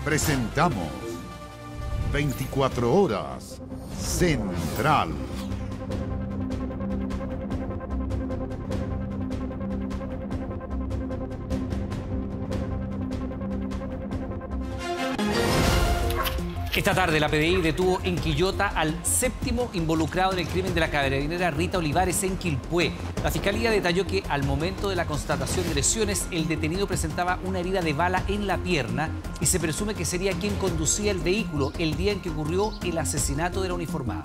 Presentamos 24 horas Central. Esta tarde la PDI detuvo en Quillota al séptimo involucrado en el crimen de la carabinera Rita Olivares en Quilpué. La Fiscalía detalló que al momento de la constatación de lesiones, el detenido presentaba una herida de bala en la pierna y se presume que sería quien conducía el vehículo el día en que ocurrió el asesinato de la uniformada.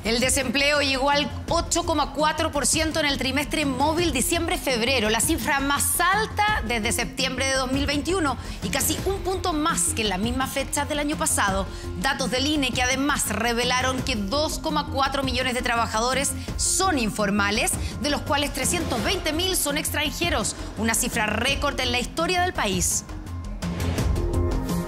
El desempleo llegó al 8,4% en el trimestre móvil diciembre-febrero, la cifra más alta desde septiembre de 2021 y casi un punto más que en la misma fecha del año pasado. Datos del INE que además revelaron que 2,4 millones de trabajadores son informales, de los cuales 320.000 son extranjeros, una cifra récord en la historia del país.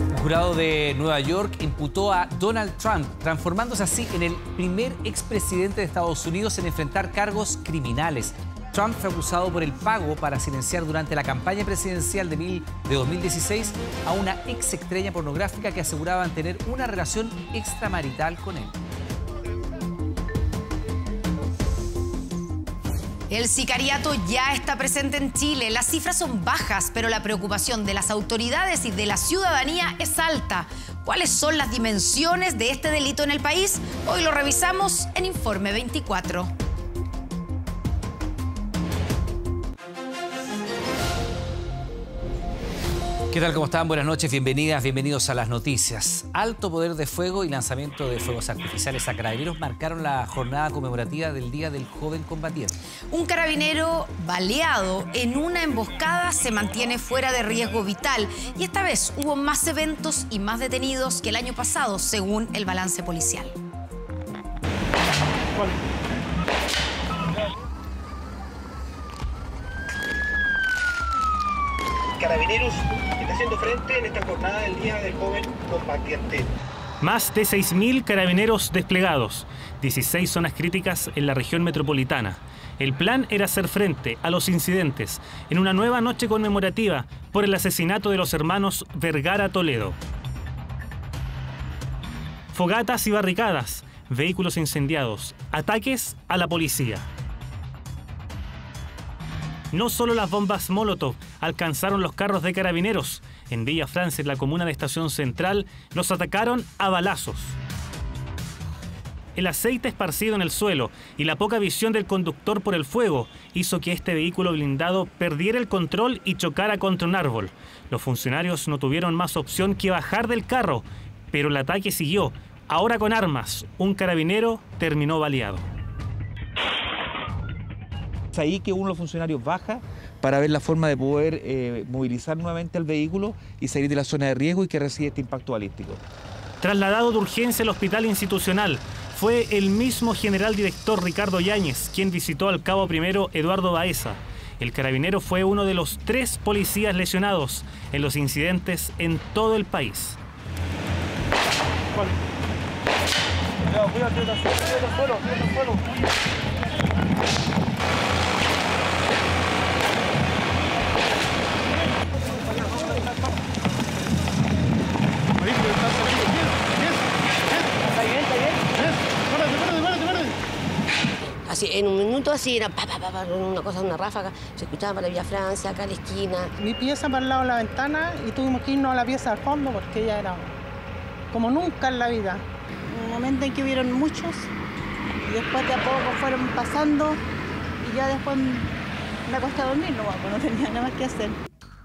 El jurado de Nueva York imputó a Donald Trump, transformándose así en el primer expresidente de Estados Unidos en enfrentar cargos criminales. Trump fue acusado por el pago para silenciar durante la campaña presidencial de 2016 a una exestrella pornográfica que aseguraban tener una relación extramarital con él. El sicariato ya está presente en Chile. Las cifras son bajas, pero la preocupación de las autoridades y de la ciudadanía es alta. ¿Cuáles son las dimensiones de este delito en el país? Hoy lo revisamos en Informe 24. ¿Qué tal? ¿Cómo están? Buenas noches, bienvenidas, bienvenidos a las noticias. Alto poder de fuego y lanzamiento de fuegos artificiales a carabineros marcaron la jornada conmemorativa del Día del Joven Combatiente. Un carabinero baleado en una emboscada se mantiene fuera de riesgo vital y esta vez hubo más eventos y más detenidos que el año pasado, según el balance policial. Carabineros está haciendo frente en esta jornada del Día del Joven Combatiente. Más de 6.000 carabineros desplegados, 16 zonas críticas en la región metropolitana. El plan era hacer frente a los incidentes en una nueva noche conmemorativa por el asesinato de los hermanos Vergara Toledo. Fogatas y barricadas, vehículos incendiados, ataques a la policía. No solo las bombas Molotov alcanzaron los carros de carabineros. En Villa Francia, en la comuna de Estación Central, los atacaron a balazos. El aceite esparcido en el suelo y la poca visión del conductor por el fuego hizo que este vehículo blindado perdiera el control y chocara contra un árbol. Los funcionarios no tuvieron más opción que bajar del carro, pero el ataque siguió. Ahora con armas, un carabinero terminó baleado. Es ahí que uno de los funcionarios baja para ver la forma de poder movilizar nuevamente el vehículo y salir de la zona de riesgo y que recibe este impacto balístico. Trasladado de urgencia al hospital institucional, fue el mismo general director Ricardo Yáñez quien visitó al cabo primero Eduardo Baeza. El carabinero fue uno de los 3 policías lesionados en los incidentes en todo el país. Así, en un minuto así era una cosa, una ráfaga, se escuchaba para la Villa Francia, acá a la esquina. Mi pieza para el lado de la ventana y tuvimos que irnos a la pieza al fondo porque ya era como nunca en la vida. Un momento en que hubieron muchos y después de a poco fueron pasando y ya después me acosté a dormir, no tenía nada más que hacer.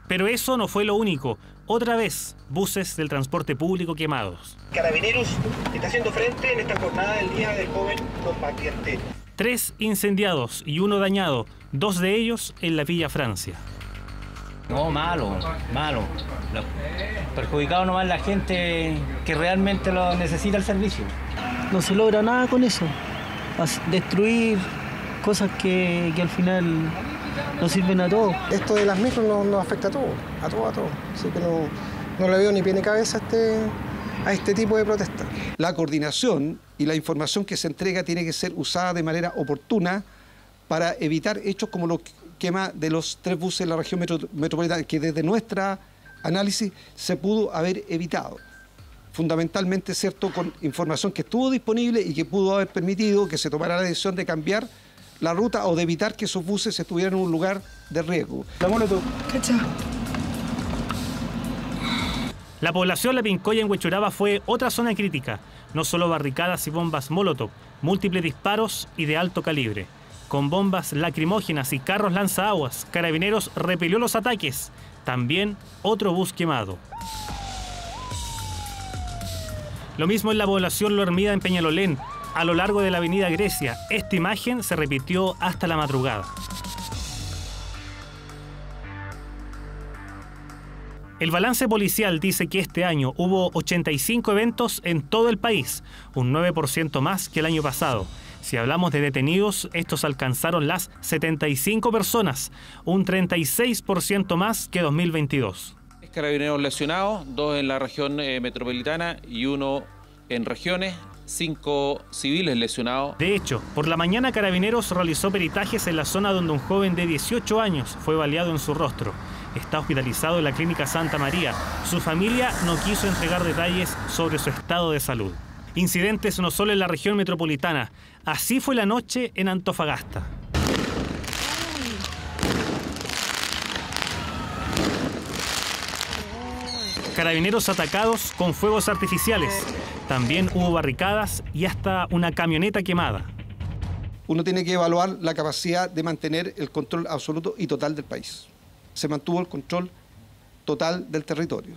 Pero eso no fue lo único. Otra vez, buses del transporte público quemados. Carabineros está haciendo frente en esta jornada del Día del Joven Combatiente. 3 incendiados y 1 dañado, 2 de ellos en la Villa Francia. No, malo. Perjudicado nomás la gente que realmente lo necesita el servicio. No se logra nada con eso. Destruir cosas que al final nos sirven a todos. Esto de las micros nos afecta a todos. Así que no le veo ni pie ni cabeza a este tipo de protesta. La coordinación y la información que se entrega tiene que ser usada de manera oportuna para evitar hechos como los quema de los 3 buses en la región metropolitana, que desde nuestra análisis se pudo haber evitado. Fundamentalmente, ¿cierto?, con información que estuvo disponible y que pudo haber permitido que se tomara la decisión de cambiar la ruta o de evitar que esos buses estuvieran en un lugar de riesgo. La población La Pincoya en Huechuraba fue otra zona crítica, no solo barricadas y bombas Molotov, múltiples disparos y de alto calibre. Con bombas lacrimógenas y carros lanzaaguas, Carabineros repelió los ataques. También otro bus quemado. Lo mismo en la población Lo Hermida en Peñalolén, a lo largo de la avenida Grecia. Esta imagen se repitió hasta la madrugada. El balance policial dice que este año hubo 85 eventos en todo el país, un 9% más que el año pasado. Si hablamos de detenidos, estos alcanzaron las 75 personas, un 36% más que 2022. Carabineros lesionados, 2 en la región metropolitana y 1 en regiones, 5 civiles lesionados. De hecho, por la mañana Carabineros realizó peritajes en la zona donde un joven de 18 años fue baleado en su rostro. Está hospitalizado en la Clínica Santa María. Su familia no quiso entregar detalles sobre su estado de salud. Incidentes no solo en la región metropolitana. Así fue la noche en Antofagasta. Carabineros atacados con fuegos artificiales. También hubo barricadas y hasta una camioneta quemada. Uno tiene que evaluar la capacidad de mantener el control absoluto y total del país. Se mantuvo el control total del territorio.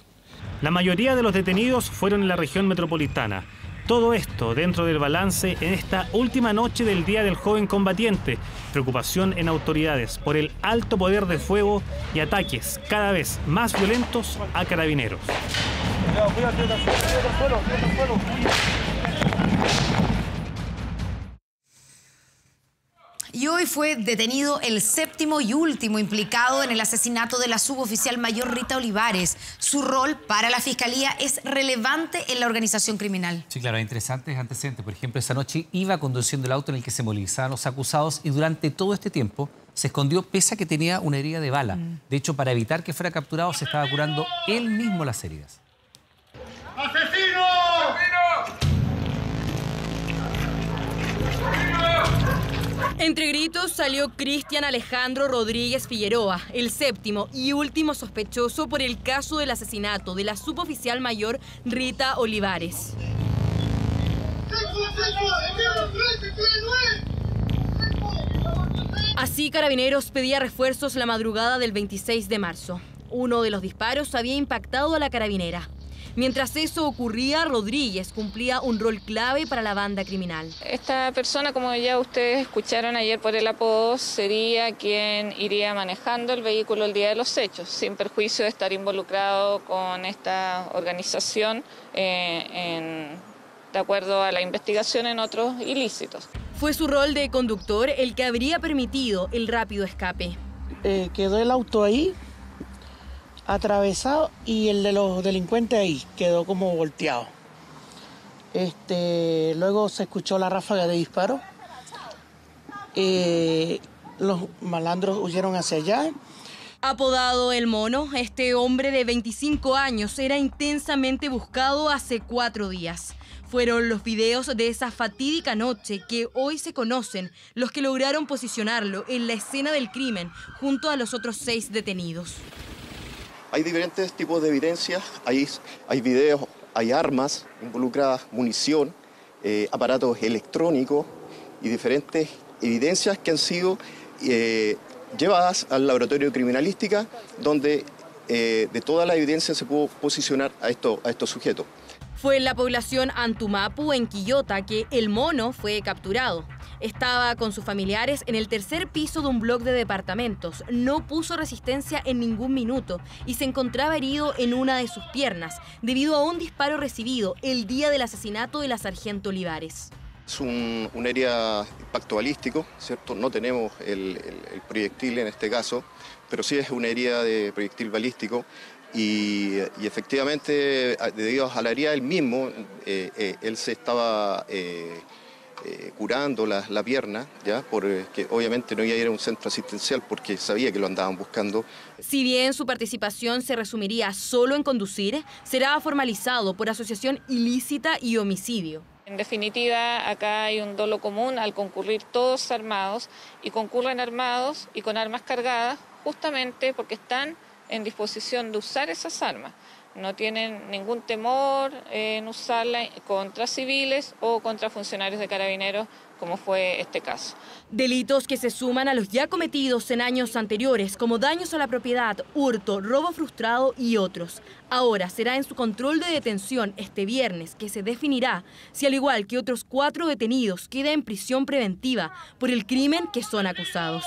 La mayoría de los detenidos fueron en la región metropolitana. Todo esto dentro del balance en esta última noche del Día del Joven Combatiente. Preocupación en autoridades por el alto poder de fuego y ataques cada vez más violentos a Carabineros. Y hoy fue detenido el 7º y último implicado en el asesinato de la suboficial mayor Rita Olivares. Su rol para la Fiscalía es relevante en la organización criminal. Sí, claro, hay interesantes antecedentes. Por ejemplo, esa noche iba conduciendo el auto en el que se movilizaban los acusados y durante todo este tiempo se escondió pese a que tenía una herida de bala. De hecho, para evitar que fuera capturado, se estaba curando él mismo las heridas. ¡Asesino! Entre gritos salió Cristian Alejandro Rodríguez Figueroa, el 7º y último sospechoso por el caso del asesinato de la suboficial mayor Rita Olivares. Así, Carabineros pedía refuerzos la madrugada del 26 de marzo. Uno de los disparos había impactado a la carabinera. Mientras eso ocurría, Rodríguez cumplía un rol clave para la banda criminal. Esta persona, como ya ustedes escucharon ayer por el apodo, sería quien iría manejando el vehículo el día de los hechos, sin perjuicio de estar involucrado con esta organización de acuerdo a la investigación en otros ilícitos. Fue su rol de conductor el que habría permitido el rápido escape. Quedó el auto ahí, atravesado, y el de los delincuentes ahí quedó como volteado. Luego se escuchó la ráfaga de disparo. Los malandros huyeron hacia allá. Apodado El Mono, este hombre de 25 años era intensamente buscado hace 4 días. Fueron los videos de esa fatídica noche que hoy se conocen los que lograron posicionarlo en la escena del crimen junto a los otros 6 detenidos. Hay diferentes tipos de evidencias, hay videos, hay armas involucradas, munición, aparatos electrónicos y diferentes evidencias que han sido llevadas al laboratorio de criminalística, donde de toda la evidencia se pudo posicionar a estos sujetos. Fue en la población Antumapu, en Quillota, que El Mono fue capturado. Estaba con sus familiares en el 3er piso de un bloque de departamentos. No puso resistencia en ningún minuto y se encontraba herido en una de sus piernas debido a un disparo recibido el día del asesinato de la sargento Olivares. Es un área de impacto balístico, ¿cierto? No tenemos el proyectil en este caso, pero sí es una herida de proyectil balístico. Y efectivamente, debido a la herida del mismo, él se estaba curando la pierna, ya, porque obviamente no iba a ir a un centro asistencial porque sabía que lo andaban buscando. Si bien su participación se resumiría solo en conducir, será formalizado por asociación ilícita y homicidio. En definitiva, acá hay un dolo común al concurrir todos armados y concurren armados y con armas cargadas justamente porque están en disposición de usar esas armas. No tienen ningún temor en usarla contra civiles o contra funcionarios de Carabineros, como fue este caso. Delitos que se suman a los ya cometidos en años anteriores, como daños a la propiedad, hurto, robo frustrado y otros. Ahora será en su control de detención este viernes que se definirá si, al igual que otros 4 detenidos, queda en prisión preventiva por el crimen que son acusados.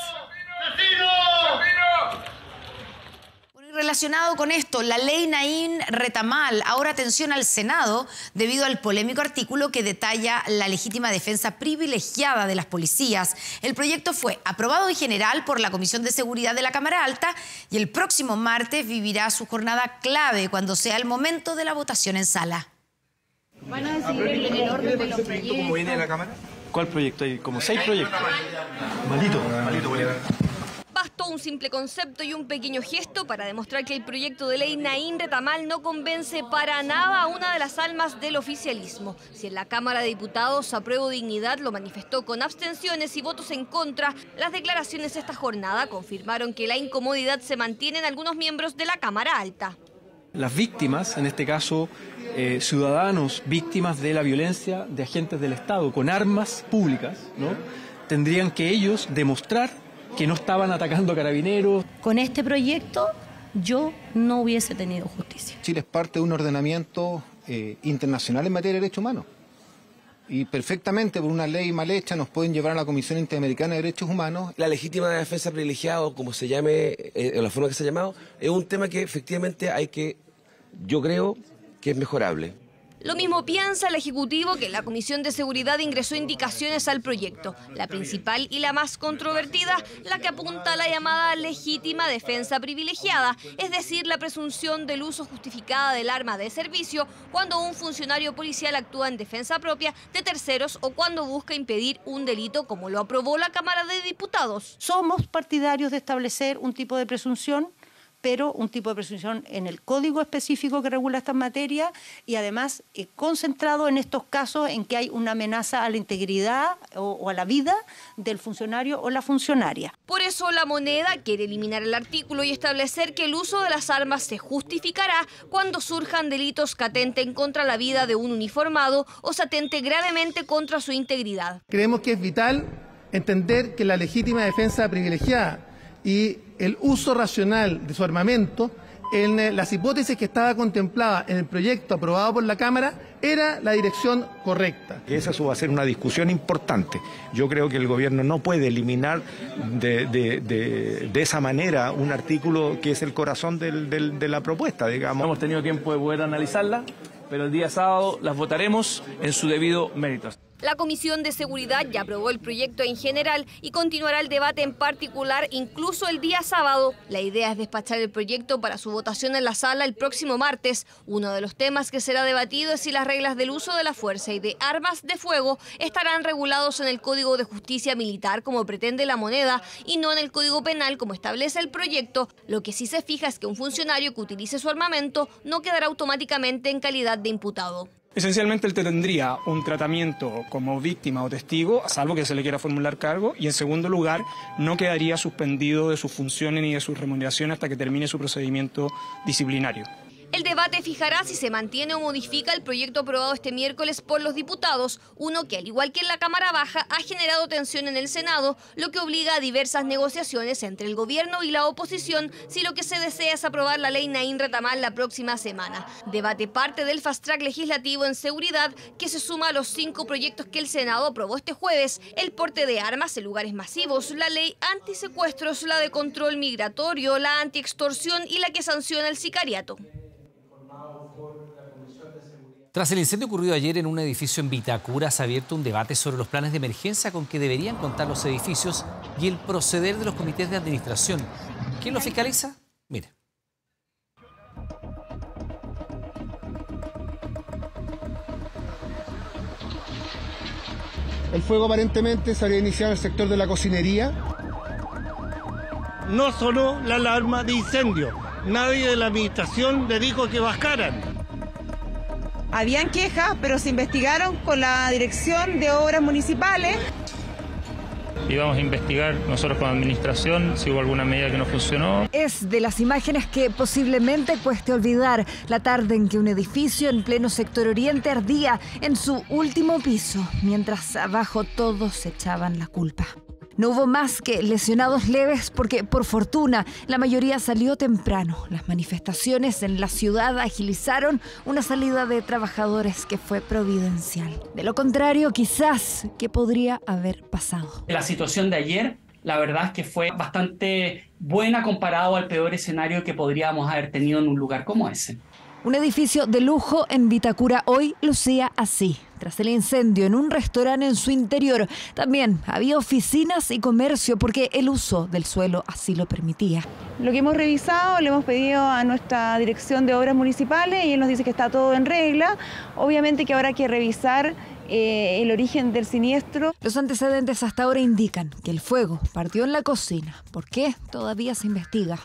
Relacionado con esto, la ley Naín Retamal, ahora atención al Senado, debido al polémico artículo que detalla la legítima defensa privilegiada de las policías. El proyecto fue aprobado en general por la Comisión de Seguridad de la Cámara Alta y el próximo martes vivirá su jornada clave cuando sea el momento de la votación en sala. ¿Van a decidir el orden de los proyectos? ¿Cómo viene de la Cámara? ¿Cuál proyecto? Hay como 6 proyectos. Malito, voy a ver. Bastó un simple concepto y un pequeño gesto para demostrar que el proyecto de ley Naín Retamal no convence para nada a una de las almas del oficialismo. Si en la Cámara de Diputados Apruebo Dignidad lo manifestó con abstenciones y votos en contra, las declaraciones de esta jornada confirmaron que la incomodidad se mantiene en algunos miembros de la Cámara Alta. Las víctimas, en este caso ciudadanos víctimas de la violencia de agentes del Estado con armas públicas, ¿no? Tendrían que ellos demostrar que no estaban atacando a Carabineros. Con este proyecto yo no hubiese tenido justicia. Chile es parte de un ordenamiento internacional en materia de derechos humanos. Y perfectamente por una ley mal hecha nos pueden llevar a la Comisión Interamericana de Derechos Humanos. La legítima defensa privilegiada, o como se llame, la forma que se ha llamado, es un tema que efectivamente yo creo que es mejorable. Lo mismo piensa el Ejecutivo, que la Comisión de Seguridad ingresó indicaciones al proyecto. La principal y la más controvertida, la que apunta a la llamada legítima defensa privilegiada, es decir, la presunción del uso justificada del arma de servicio cuando un funcionario policial actúa en defensa propia de terceros o cuando busca impedir un delito, como lo aprobó la Cámara de Diputados. Somos partidarios de establecer un tipo de presunción, pero un tipo de presunción en el código específico que regula estas materias y además concentrado en estos casos en que hay una amenaza a la integridad o a la vida del funcionario o la funcionaria. Por eso La Moneda quiere eliminar el artículo y establecer que el uso de las armas se justificará cuando surjan delitos que atenten contra la vida de un uniformado o se atente gravemente contra su integridad. Creemos que es vital entender que la legítima defensa privilegiada y el uso racional de su armamento, en las hipótesis que estaba contemplada en el proyecto aprobado por la Cámara, era la dirección correcta. Esa va a ser una discusión importante. Yo creo que el gobierno no puede eliminar de esa manera un artículo que es el corazón de la propuesta, digamos. Hemos tenido tiempo de poder analizarla, pero el día sábado las votaremos en su debido mérito. La Comisión de Seguridad ya aprobó el proyecto en general y continuará el debate en particular incluso el día sábado. La idea es despachar el proyecto para su votación en la sala el próximo martes. Uno de los temas que será debatido es si las reglas del uso de la fuerza y de armas de fuego estarán regulados en el Código de Justicia Militar como pretende La Moneda y no en el Código Penal como establece el proyecto. Lo que sí se fija es que un funcionario que utilice su armamento no quedará automáticamente en calidad de imputado. Esencialmente él tendría un tratamiento como víctima o testigo, salvo que se le quiera formular cargo, y en segundo lugar no quedaría suspendido de sus funciones ni de sus remuneraciones hasta que termine su procedimiento disciplinario. El debate fijará si se mantiene o modifica el proyecto aprobado este miércoles por los diputados, uno que al igual que en la Cámara Baja ha generado tensión en el Senado, lo que obliga a diversas negociaciones entre el gobierno y la oposición si lo que se desea es aprobar la ley Naín Retamal la próxima semana. Debate parte del fast track legislativo en seguridad que se suma a los 5 proyectos que el Senado aprobó este jueves: el porte de armas en lugares masivos, la ley antisecuestros, la de control migratorio, la antiextorsión y la que sanciona el sicariato. Tras el incendio ocurrido ayer en un edificio en Vitacura, se ha abierto un debate sobre los planes de emergencia con que deberían contar los edificios y el proceder de los comités de administración. ¿Quién lo fiscaliza? Mire. El fuego aparentemente se habría iniciado en el sector de la cocinería. No sonó la alarma de incendio. Nadie de la administración le dijo que bajaran. Habían quejas, pero se investigaron con la Dirección de Obras Municipales. Íbamos a investigar nosotros como administración si hubo alguna medida que no funcionó. Es de las imágenes que posiblemente cueste olvidar la tarde en que un edificio en pleno sector oriente ardía en su último piso, mientras abajo todos se echaban la culpa. No hubo más que lesionados leves porque, por fortuna, la mayoría salió temprano. Las manifestaciones en la ciudad agilizaron una salida de trabajadores que fue providencial. De lo contrario, quizás, ¿qué podría haber pasado? La situación de ayer, la verdad es que fue bastante buena comparado al peor escenario que podríamos haber tenido en un lugar como ese. Un edificio de lujo en Vitacura hoy lucía así. Tras el incendio en un restaurante en su interior, también había oficinas y comercio porque el uso del suelo así lo permitía. Lo que hemos revisado, le hemos pedido a nuestra Dirección de Obras Municipales y él nos dice que está todo en regla. Obviamente que ahora hay que revisar el origen del siniestro. Los antecedentes hasta ahora indican que el fuego partió en la cocina. ¿Por qué? Todavía se investiga.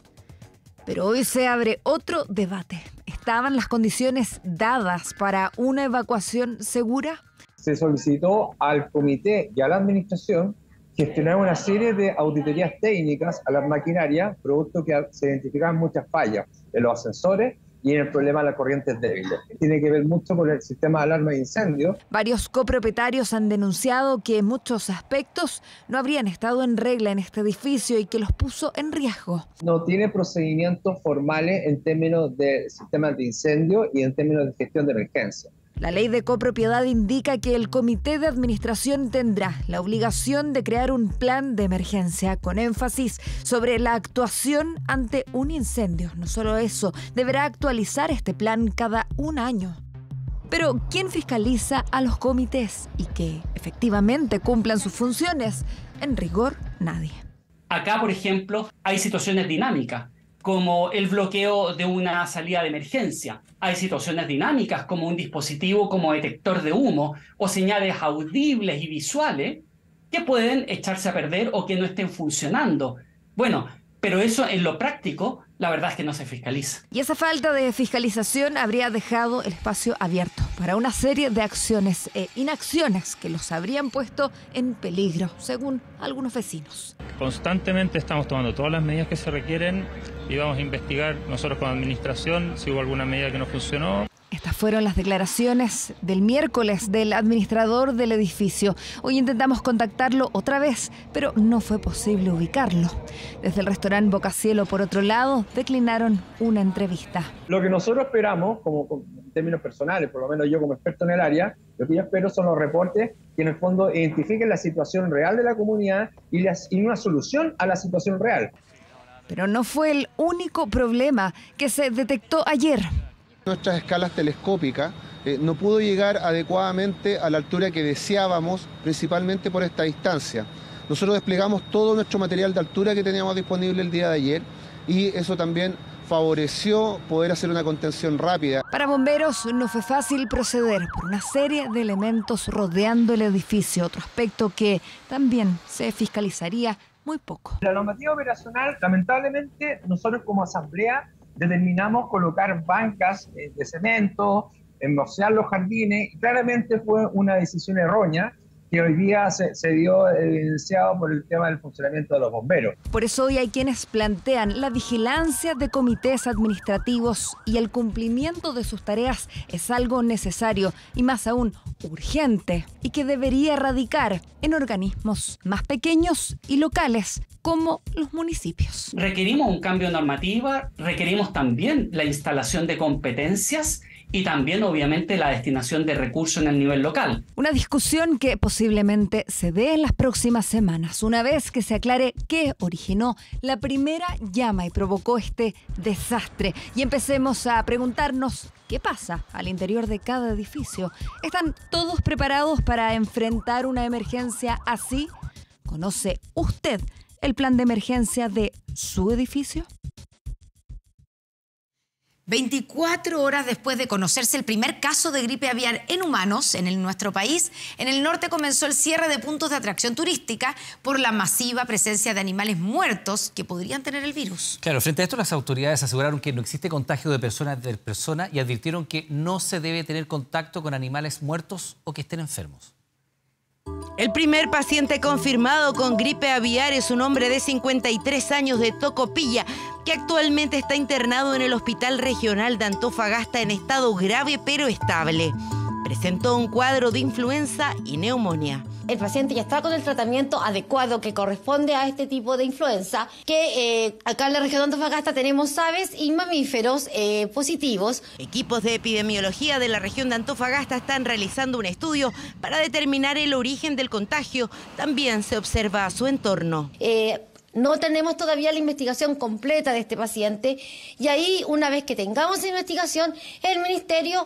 Pero hoy se abre otro debate. ¿Estaban las condiciones dadas para una evacuación segura? Se solicitó al comité y a la administración gestionar una serie de auditorías técnicas a las maquinarias, producto que se identificaban muchas fallas en los ascensores y en el problema de las corrientes débiles. Tiene que ver mucho con el sistema de alarma de incendio. Varios copropietarios han denunciado que en muchos aspectos no habrían estado en regla en este edificio y que los puso en riesgo. No tiene procedimientos formales en términos de sistemas de incendio y en términos de gestión de emergencia. La ley de copropiedad indica que el comité de administración tendrá la obligación de crear un plan de emergencia con énfasis sobre la actuación ante un incendio. No solo eso, deberá actualizar este plan cada un año. Pero, ¿quién fiscaliza a los comités y que efectivamente cumplan sus funciones? En rigor, nadie. Acá, por ejemplo, hay situaciones dinámicas, como el bloqueo de una salida de emergencia. Hay situaciones dinámicas como un dispositivo como detector de humo o señales audibles y visuales que pueden echarse a perder o que no estén funcionando. Bueno, pero eso en lo práctico, la verdad es que no se fiscaliza. Y esa falta de fiscalización habría dejado el espacio abierto para una serie de acciones e inacciones que los habrían puesto en peligro, según algunos vecinos. Constantemente estamos tomando todas las medidas que se requieren y vamos a investigar nosotros como administración si hubo alguna medida que no funcionó. Estas fueron las declaraciones del miércoles del administrador del edificio. Hoy intentamos contactarlo otra vez, pero no fue posible ubicarlo. Desde el restaurante Bocacielo, por otro lado, declinaron una entrevista. Lo que nosotros esperamos, como en términos personales, por lo menos yo como experto en el área, lo que yo espero son los reportes que en el fondo identifiquen la situación real de la comunidad y una solución a la situación real. Pero no fue el único problema que se detectó ayer. Nuestras escalas telescópicas no pudo llegar adecuadamente a la altura que deseábamos, principalmente por esta distancia. Nosotros desplegamos todo nuestro material de altura que teníamos disponible el día de ayer y eso también favoreció poder hacer una contención rápida. Para bomberos no fue fácil proceder por una serie de elementos rodeando el edificio, otro aspecto que también se fiscalizaría muy poco. La normativa operacional, lamentablemente, nosotros como asamblea determinamos colocar bancas de cemento, enmorcear los jardines, y claramente fue una decisión errónea que hoy día se dio evidenciado por el tema del funcionamiento de los bomberos. Por eso hoy hay quienes plantean la vigilancia de comités administrativos y el cumplimiento de sus tareas es algo necesario y más aún urgente y que debería radicar en organismos más pequeños y locales como los municipios. Requerimos un cambio de normativa, requerimos también la instalación de competencias y también, obviamente, la destinación de recursos en el nivel local. Una discusión que posiblemente se dé en las próximas semanas, una vez que se aclare qué originó la primera llama y provocó este desastre. Y empecemos a preguntarnos qué pasa al interior de cada edificio. ¿Están todos preparados para enfrentar una emergencia así? ¿Conoce usted el plan de emergencia de su edificio? 24 horas después de conocerse el primer caso de gripe aviar en humanos en nuestro país, en el norte comenzó el cierre de puntos de atracción turística por la masiva presencia de animales muertos que podrían tener el virus. Claro, frente a esto las autoridades aseguraron que no existe contagio de persona a persona y advirtieron que no se debe tener contacto con animales muertos o que estén enfermos. El primer paciente confirmado con gripe aviar es un hombre de 53 años de Tocopilla, que actualmente está internado en el Hospital Regional de Antofagasta en estado grave pero estable. Presentó un cuadro de influenza y neumonía. El paciente ya está con el tratamiento adecuado que corresponde a este tipo de influenza, que acá en la región de Antofagasta tenemos aves y mamíferos positivos. Equipos de epidemiología de la región de Antofagasta están realizando un estudio para determinar el origen del contagio. También se observa su entorno. No tenemos todavía la investigación completa de este paciente y ahí, una vez que tengamos esa investigación, el Ministerio,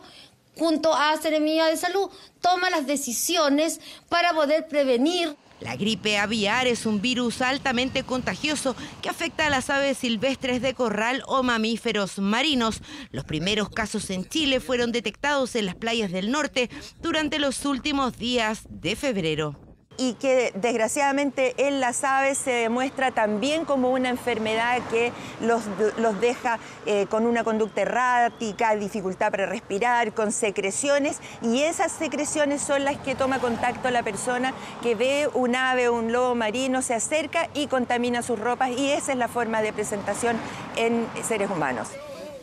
junto a Seremía de Salud, toma las decisiones para poder prevenir. La gripe aviar es un virus altamente contagioso que afecta a las aves silvestres de corral o mamíferos marinos. Los primeros casos en Chile fueron detectados en las playas del norte durante los últimos días de febrero. Y que desgraciadamente en las aves se demuestra también como una enfermedad que los deja con una conducta errática, dificultad para respirar, con secreciones, y esas secreciones son las que toma contacto la persona que ve un ave o un lobo marino, se acerca y contamina sus ropas, y esa es la forma de presentación en seres humanos.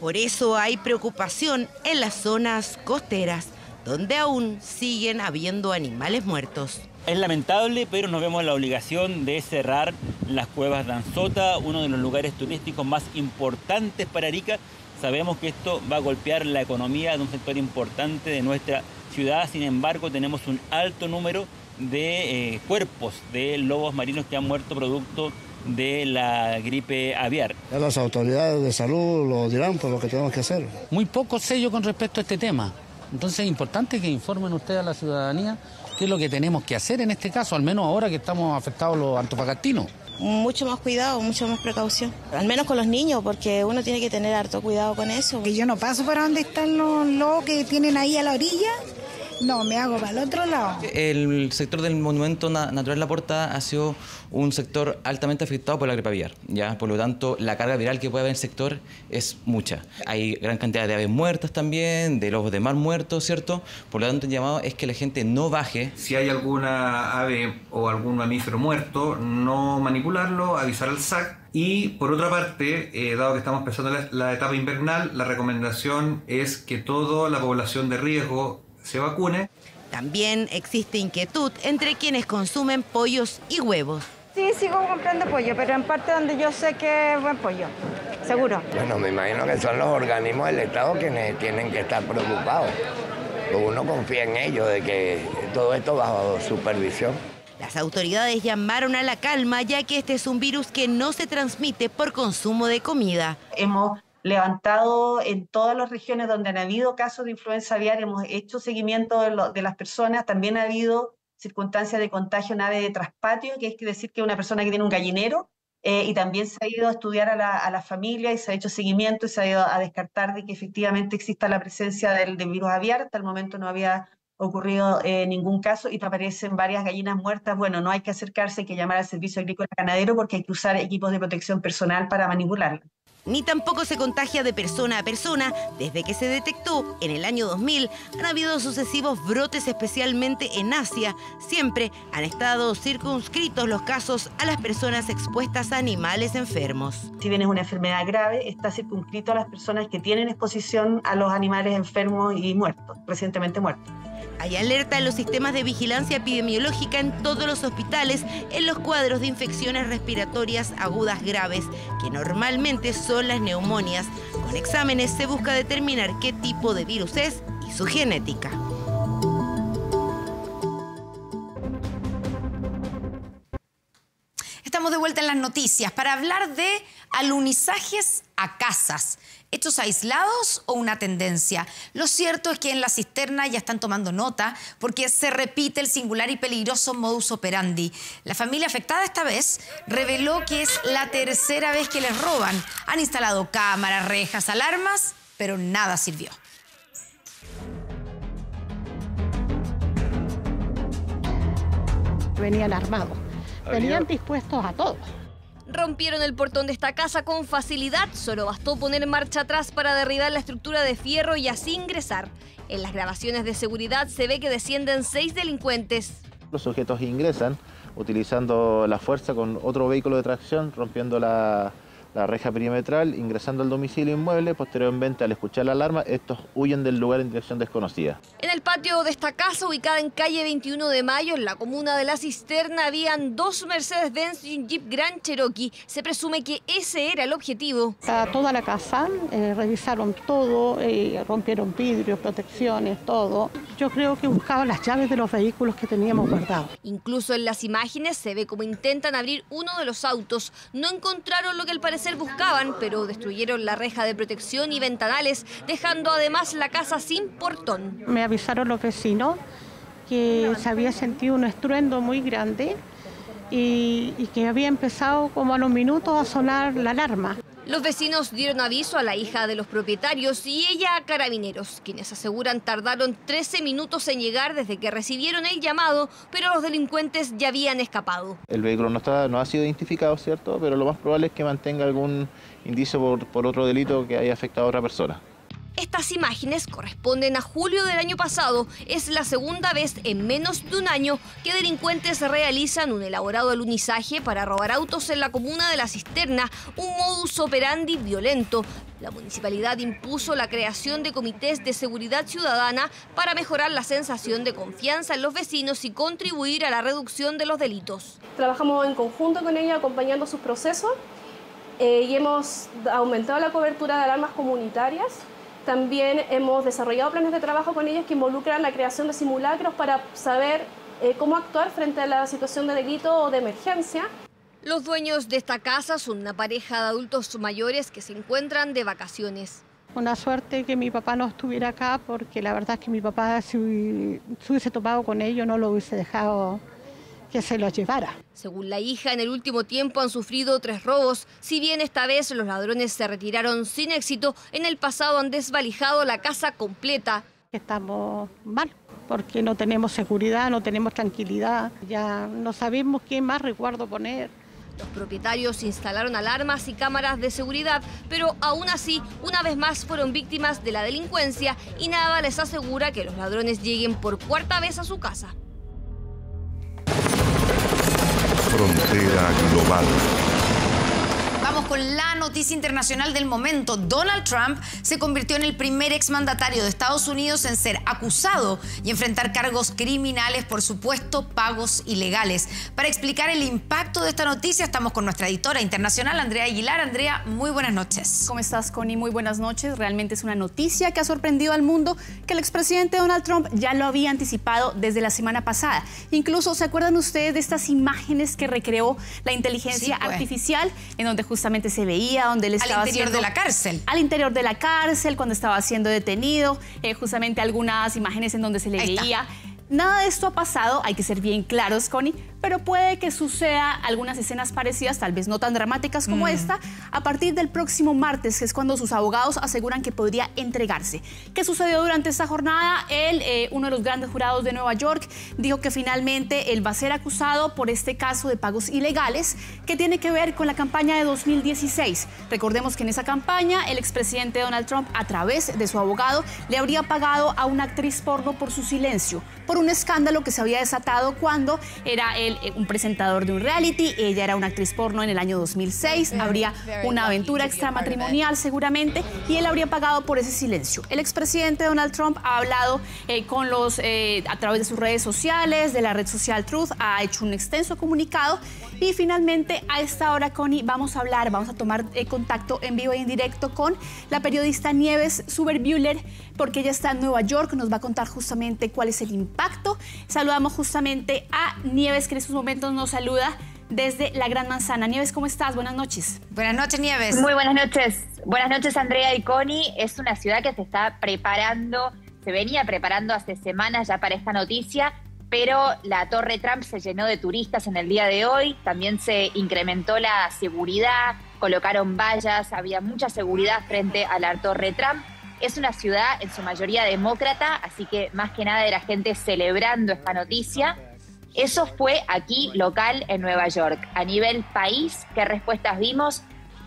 Por eso hay preocupación en las zonas costeras, donde aún siguen habiendo animales muertos. Es lamentable, pero nos vemos en la obligación de cerrar las cuevas de Anzota, uno de los lugares turísticos más importantes para Arica. Sabemos que esto va a golpear la economía de un sector importante de nuestra ciudad. Sin embargo, tenemos un alto número de cuerpos de lobos marinos que han muerto producto de la gripe aviar. Ya las autoridades de salud lo dirán por lo que tenemos que hacer. Muy poco sé yo con respecto a este tema. Entonces es importante que informen ustedes a la ciudadanía qué es lo que tenemos que hacer en este caso, al menos ahora que estamos afectados los antofagastinos. Mucho más cuidado, mucho más precaución, al menos con los niños, porque uno tiene que tener harto cuidado con eso. Que yo no paso para donde están los lobos que tienen ahí a la orilla. No, me hago para el otro lado. El sector del Monumento Natural La Porta ha sido un sector altamente afectado por la gripe aviar, ¿ya? Por lo tanto, la carga viral que puede haber en el sector es mucha. Hay gran cantidad de aves muertas también, de lobos de mar muertos, ¿cierto? Por lo tanto, el llamado es que la gente no baje. Si hay alguna ave o algún mamífero muerto, no manipularlo, avisar al SAC. Y por otra parte, dado que estamos empezando la etapa invernal, la recomendación es que toda la población de riesgo se vacune. También existe inquietud entre quienes consumen pollos y huevos. Sí, sigo comprando pollo, pero en parte donde yo sé que es buen pollo, seguro. Bueno, me imagino que son los organismos del Estado quienes tienen que estar preocupados. Uno confía en ellos de que todo esto bajo supervisión. Las autoridades llamaron a la calma, ya que este es un virus que no se transmite por consumo de comida. Hemos levantado en todas las regiones donde han habido casos de influenza aviar, hemos hecho seguimiento de las personas. También ha habido circunstancias de contagio en ave de traspatio, que es decir que una persona que tiene un gallinero, y también se ha ido a estudiar a la familia y se ha hecho seguimiento y se ha ido a descartar de que efectivamente exista la presencia del virus aviar. Hasta el momento no había ocurrido ningún caso y te aparecen varias gallinas muertas. Bueno, no hay que acercarse, hay que llamar al Servicio Agrícola Ganadero porque hay que usar equipos de protección personal para manipularla. Ni tampoco se contagia de persona a persona. Desde que se detectó en el año 2000, han habido sucesivos brotes, especialmente en Asia. Siempre han estado circunscritos los casos a las personas expuestas a animales enfermos. Si bien es una enfermedad grave, está circunscrito a las personas que tienen exposición a los animales enfermos y muertos, recientemente muertos. Hay alerta en los sistemas de vigilancia epidemiológica en todos los hospitales en los cuadros de infecciones respiratorias agudas graves, que normalmente son las neumonias. Con exámenes se busca determinar qué tipo de virus es y su genética. Estamos de vuelta en las noticias para hablar de alunizajes a casas. ¿Hechos aislados o una tendencia? Lo cierto es que en la cisterna ya están tomando nota porque se repite el singular y peligroso modus operandi. La familia afectada esta vez reveló que es la tercera vez que les roban. Han instalado cámaras, rejas, alarmas, pero nada sirvió. Venían armados, venían dispuestos a todo. Rompieron el portón de esta casa con facilidad, solo bastó poner marcha atrás para derribar la estructura de fierro y así ingresar. En las grabaciones de seguridad se ve que descienden 6 delincuentes. Los sujetos ingresan utilizando la fuerza con otro vehículo de tracción, rompiendo la reja perimetral, ingresando al domicilio inmueble. Posteriormente, al escuchar la alarma, estos huyen del lugar en dirección desconocida. En el patio de esta casa, ubicada en calle 21 de Mayo, en la comuna de La Cisterna, habían 2 Mercedes-Benz y un Jeep Grand Cherokee. Se presume que ese era el objetivo. Toda la casa, revisaron todo, rompieron vidrios, protecciones, todo. Yo creo que buscaban las llaves de los vehículos que teníamos guardados. Incluso en las imágenes se ve cómo intentan abrir uno de los autos. No encontraron lo que al parecer buscaban, pero destruyeron la reja de protección y ventanales, dejando además la casa sin portón. Me avisaron los vecinos que se había sentido un estruendo muy grande y que había empezado como a los minutos a sonar la alarma. Los vecinos dieron aviso a la hija de los propietarios y ella a carabineros, quienes aseguran tardaron 13 minutos en llegar desde que recibieron el llamado, pero los delincuentes ya habían escapado. El vehículo no ha sido identificado, ¿cierto? Pero lo más probable es que mantenga algún indicio por otro delito que haya afectado a otra persona. Estas imágenes corresponden a julio del año pasado. Es la segunda vez en menos de un año que delincuentes realizan un elaborado alunizaje para robar autos en la comuna de La Cisterna, un modus operandi violento. La municipalidad impuso la creación de comités de seguridad ciudadana para mejorar la sensación de confianza en los vecinos y contribuir a la reducción de los delitos. Trabajamos en conjunto con ella acompañando sus procesos y hemos aumentado la cobertura de alarmas comunitarias. También hemos desarrollado planes de trabajo con ellos que involucran la creación de simulacros para saber cómo actuar frente a la situación de delito o de emergencia. Los dueños de esta casa son una pareja de adultos mayores que se encuentran de vacaciones. Una suerte que mi papá no estuviera acá, porque la verdad es que mi papá, si hubiese topado con ellos, no lo hubiese dejado que se los llevara. Según la hija, en el último tiempo han sufrido 3 robos. Si bien esta vez los ladrones se retiraron sin éxito, en el pasado han desvalijado la casa completa. Estamos mal, porque no tenemos seguridad, no tenemos tranquilidad, ya no sabemos qué más resguardo poner. Los propietarios instalaron alarmas y cámaras de seguridad, pero aún así, una vez más fueron víctimas de la delincuencia y nada les asegura que los ladrones lleguen por 4ª vez a su casa. Frontera Global. Vamos con la noticia internacional del momento. Donald Trump se convirtió en el primer exmandatario de Estados Unidos en ser acusado y enfrentar cargos criminales por supuesto pagos ilegales. Para explicar el impacto de esta noticia estamos con nuestra editora internacional, Andrea Aguilar. Andrea, muy buenas noches. ¿Cómo estás, Connie? Muy buenas noches. Realmente es una noticia que ha sorprendido al mundo, que el expresidente Donald Trump ya lo había anticipado desde la semana pasada. Incluso, ¿se acuerdan ustedes de estas imágenes que recreó la inteligencia artificial, en donde justamente se veía, donde él estaba al interior de la cárcel? Al interior de la cárcel, cuando estaba siendo detenido, justamente algunas imágenes en donde se le veía. Nada de esto ha pasado, hay que ser bien claros, Connie, pero puede que suceda algunas escenas parecidas, tal vez no tan dramáticas como esta, a partir del próximo martes, que es cuando sus abogados aseguran que podría entregarse. ¿Qué sucedió durante esta jornada? Él, uno de los grandes jurados de Nueva York, dijo que finalmente él va a ser acusado por este caso de pagos ilegales que tiene que ver con la campaña de 2016. Recordemos que en esa campaña el expresidente Donald Trump, a través de su abogado, le habría pagado a una actriz porno por su silencio, por un escándalo que se había desatado cuando era él un presentador de un reality, ella era una actriz porno en el año 2006, habría una aventura extramatrimonial seguramente, y él habría pagado por ese silencio. El expresidente Donald Trump ha hablado a través de sus redes sociales, de la red social Truth, ha hecho un extenso comunicado, y finalmente a esta hora, Connie, vamos a tomar contacto en vivo y en directo con la periodista Nieves Zuber-Buehler, porque ella está en Nueva York, nos va a contar justamente cuál es el impacto. Saludamos justamente a Nieves, que en estos momentos nos saluda desde la Gran Manzana. Nieves, ¿cómo estás? Buenas noches. Buenas noches, Nieves. Muy buenas noches. Buenas noches, Andrea y Connie. Es una ciudad que se está preparando, se venía preparando hace semanas ya para esta noticia, pero la Torre Trump se llenó de turistas en el día de hoy. También se incrementó la seguridad, colocaron vallas, había mucha seguridad frente a la Torre Trump. Es una ciudad en su mayoría demócrata, así que más que nada era gente celebrando esta noticia. Eso fue aquí local en Nueva York. A nivel país, ¿qué respuestas vimos?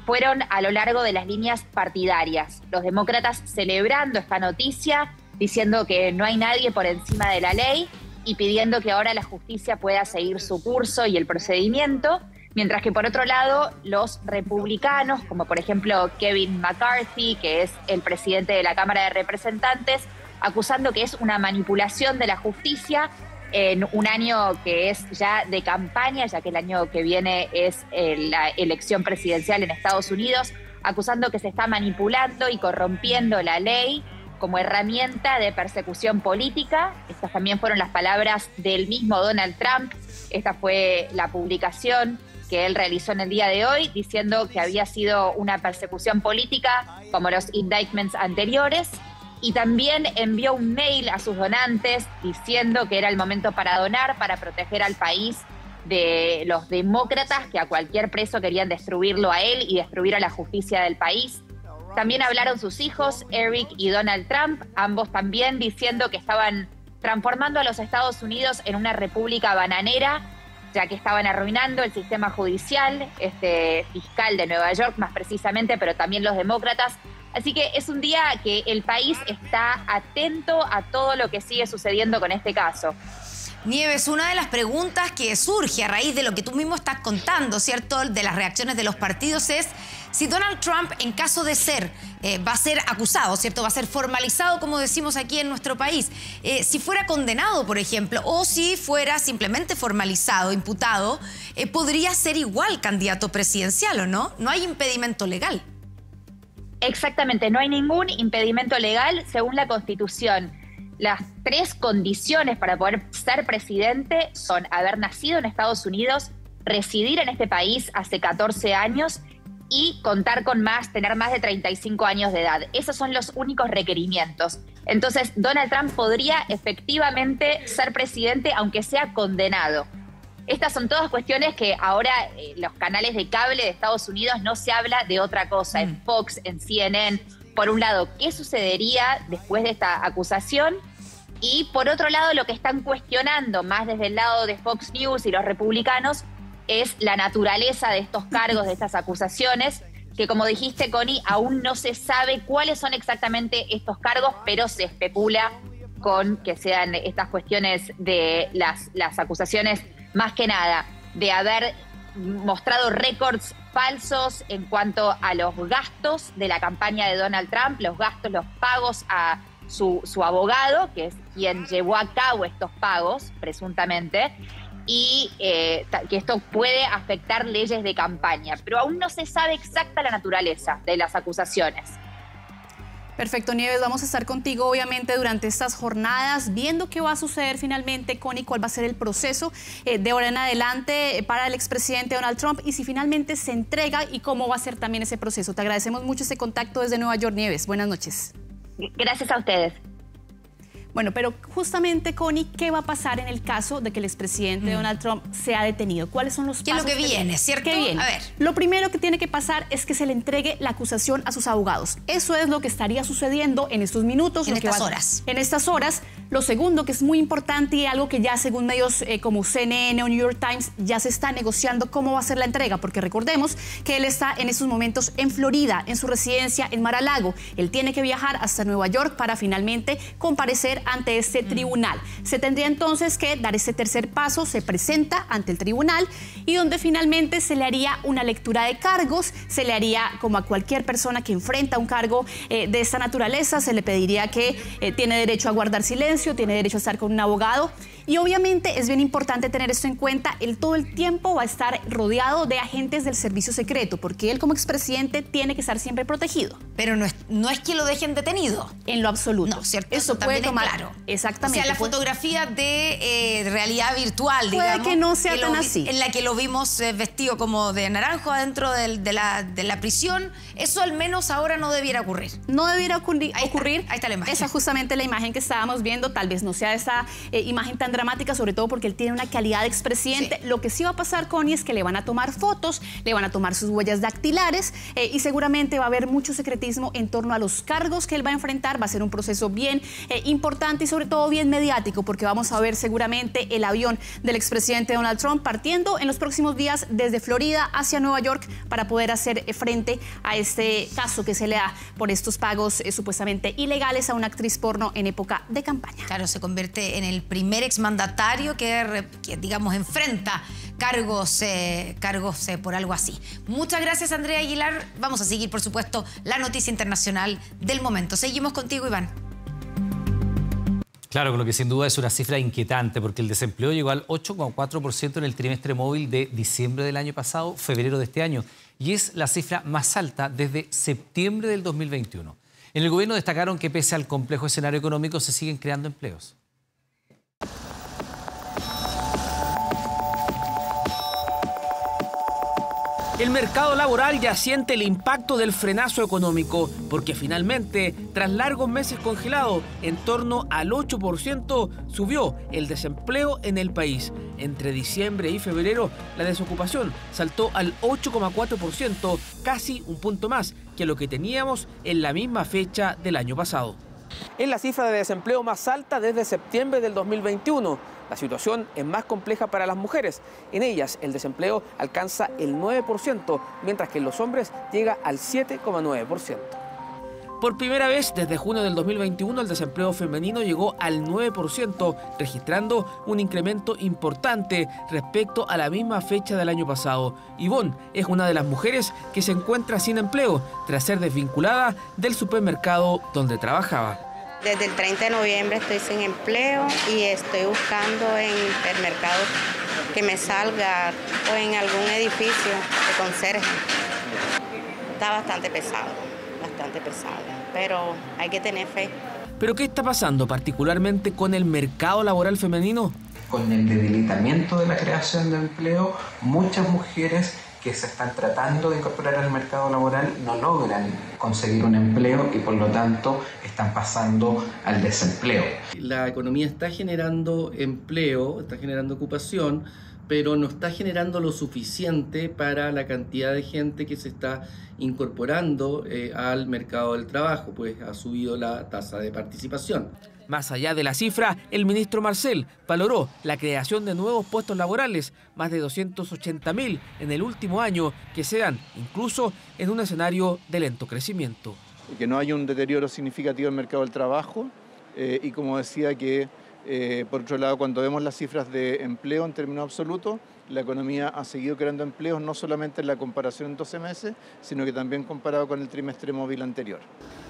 Fueron a lo largo de las líneas partidarias. Los demócratas celebrando esta noticia, diciendo que no hay nadie por encima de la ley y pidiendo que ahora la justicia pueda seguir su curso y el procedimiento, mientras que por otro lado los republicanos, como por ejemplo Kevin McCarthy, que es el presidente de la Cámara de Representantes, acusando que es una manipulación de la justicia en un año que es ya de campaña, ya que el año que viene es la elección presidencial en Estados Unidos, acusando que se está manipulando y corrompiendo la ley como herramienta de persecución política. Estas también fueron las palabras del mismo Donald Trump. Esta fue la publicación que él realizó en el día de hoy, diciendo que había sido una persecución política como los indictments anteriores. Y también envió un mail a sus donantes diciendo que era el momento para donar, para proteger al país de los demócratas que a cualquier preso querían destruirlo a él y destruir a la justicia del país. También hablaron sus hijos, Eric y Donald Trump, ambos también diciendo que estaban transformando a los Estados Unidos en una república bananera, ya que estaban arruinando el sistema judicial, fiscal de Nueva York más precisamente, pero también los demócratas. Así que es un día que el país está atento a todo lo que sigue sucediendo con este caso. Nieves, una de las preguntas que surge a raíz de lo que tú mismo estás contando, ¿cierto?, de las reacciones de los partidos es si Donald Trump, en caso de ser, va a ser acusado, ¿cierto?, va a ser formalizado, como decimos aquí en nuestro país, si fuera condenado, por ejemplo, o si fuera simplemente formalizado, imputado, podría ser igual candidato presidencial, ¿o no? No hay impedimento legal. Exactamente, no hay ningún impedimento legal según la Constitución. Las 3 condiciones para poder ser presidente son haber nacido en Estados Unidos, residir en este país hace 14 años y contar con tener más de 35 años de edad. Esos son los únicos requerimientos. Entonces, Donald Trump podría efectivamente ser presidente aunque sea condenado. Estas son todas cuestiones que ahora los canales de cable de Estados Unidos no se habla de otra cosa. En Fox, en CNN, por un lado, ¿qué sucedería después de esta acusación? Y por otro lado, lo que están cuestionando más desde el lado de Fox News y los republicanos es la naturaleza de estos cargos, de estas acusaciones, que como dijiste, Connie, aún no se sabe cuáles son exactamente estos cargos, pero se especula con que sean estas cuestiones de las acusaciones, más que nada, de haber mostrado récords falsos en cuanto a los gastos de la campaña de Donald Trump, los gastos, los pagos a su abogado, que es quien llevó a cabo estos pagos, presuntamente, y que esto puede afectar leyes de campaña. Pero aún no se sabe exacta la naturaleza de las acusaciones. Perfecto, Nieves, vamos a estar contigo obviamente durante estas jornadas, viendo qué va a suceder finalmente, Connie, cuál va a ser el proceso de ahora en adelante para el expresidente Donald Trump y si finalmente se entrega y cómo va a ser también ese proceso. Te agradecemos mucho este contacto desde Nueva York, Nieves. Buenas noches. Gracias a ustedes. Bueno, pero justamente, Connie, ¿qué va a pasar en el caso de que el expresidente Donald Trump sea detenido? ¿Cuáles son los pasos? ¿Qué es lo que viene, cierto? ¿Qué viene? A ver. Lo primero que tiene que pasar es que se le entregue la acusación a sus abogados. Eso es lo que estaría sucediendo en estos minutos. En estas horas. En estas horas. Lo segundo, que es muy importante y algo que ya según medios como CNN o New York Times ya se está negociando cómo va a ser la entrega, porque recordemos que él está en estos momentos en Florida, en su residencia en Mar-a-Lago. Él tiene que viajar hasta Nueva York para finalmente comparecer ante este tribunal. Se tendría entonces que dar ese tercer paso, se presenta ante el tribunal y donde finalmente se le haría una lectura de cargos, se le haría como a cualquier persona que enfrenta un cargo de esta naturaleza, se le pediría que tiene derecho a guardar silencio, tiene derecho a estar con un abogado y obviamente es bien importante tener esto en cuenta, él todo el tiempo va a estar rodeado de agentes del servicio secreto porque él como expresidente tiene que estar siempre protegido. Pero no es que lo dejen detenido. En lo absoluto. No, ¿cierto? Eso puede tomar, claro. Exactamente. O sea, la fotografía de realidad virtual, digamos. Puede que no sea tan así. En la que lo vimos vestido como de naranjo adentro de la prisión, eso al menos ahora no debiera ocurrir. No debiera ocurrir. Ahí está la imagen. Esa es justamente la imagen que estábamos viendo, tal vez no sea esa imagen tan dramática, sobre todo porque él tiene una calidad de expresidente. Lo que sí va a pasar, Connie, es que le van a tomar fotos, le van a tomar sus huellas dactilares y seguramente va a haber mucho secretismo en torno a los cargos que él va a enfrentar. Va a ser un proceso bien importante y sobre todo bien mediático, porque vamos a ver seguramente el avión del expresidente Donald Trump partiendo en los próximos días desde Florida hacia Nueva York para poder hacer frente a este caso que se le da por estos pagos supuestamente ilegales a una actriz porno en época de campaña. Claro, se convierte en el primer exmandatario que digamos, enfrenta cargos por algo así. Muchas gracias, Andrea Aguilar. Vamos a seguir, por supuesto, la noticia internacional del momento. Seguimos contigo, Iván. Claro, con lo que sin duda es una cifra inquietante, porque el desempleo llegó al 8,4% en el trimestre móvil de diciembre del año pasado, febrero de este año, y es la cifra más alta desde septiembre del 2021. En el gobierno destacaron que pese al complejo escenario económico se siguen creando empleos. El mercado laboral ya siente el impacto del frenazo económico, porque finalmente, tras largos meses congelado, en torno al 8% subió el desempleo en el país. Entre diciembre y febrero, la desocupación saltó al 8,4%, casi un punto más que lo que teníamos en la misma fecha del año pasado. Es la cifra de desempleo más alta desde septiembre del 2021. La situación es más compleja para las mujeres. En ellas el desempleo alcanza el 9%, mientras que en los hombres llega al 7,9%. Por primera vez desde junio del 2021 el desempleo femenino llegó al 9%, registrando un incremento importante respecto a la misma fecha del año pasado. Ivonne es una de las mujeres que se encuentra sin empleo tras ser desvinculada del supermercado donde trabajaba. Desde el 30 de noviembre estoy sin empleo y estoy buscando en hipermercados que me salga o en algún edificio de conserje. Está bastante pesado, pero hay que tener fe. ¿Pero qué está pasando particularmente con el mercado laboral femenino? Con el debilitamiento de la creación de empleo, muchas mujeres que se están tratando de incorporar al mercado laboral no logran conseguir un empleo y por lo tanto están pasando al desempleo. La economía está generando empleo, está generando ocupación, pero no está generando lo suficiente para la cantidad de gente que se está incorporando al mercado del trabajo, pues ha subido la tasa de participación. Más allá de la cifra, el ministro Marcel valoró la creación de nuevos puestos laborales, más de 280.000 en el último año, que se dan incluso en un escenario de lento crecimiento. Que no hay un deterioro significativo en el mercado del trabajo y como decía que por otro lado cuando vemos las cifras de empleo en términos absolutos, la economía ha seguido creando empleos no solamente en la comparación en 12 meses, sino que también comparado con el trimestre móvil anterior.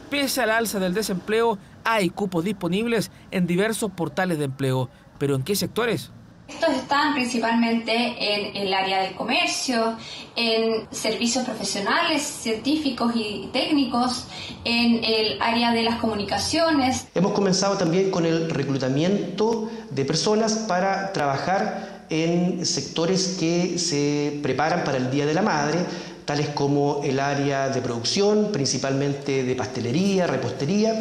Pese al alza del desempleo, hay cupos disponibles en diversos portales de empleo. ¿Pero en qué sectores? Estos están principalmente en el área del comercio, en servicios profesionales, científicos y técnicos, en el área de las comunicaciones. Hemos comenzado también con el reclutamiento de personas para trabajar en sectores que se preparan para el Día de la Madre, tales como el área de producción, principalmente de pastelería, repostería,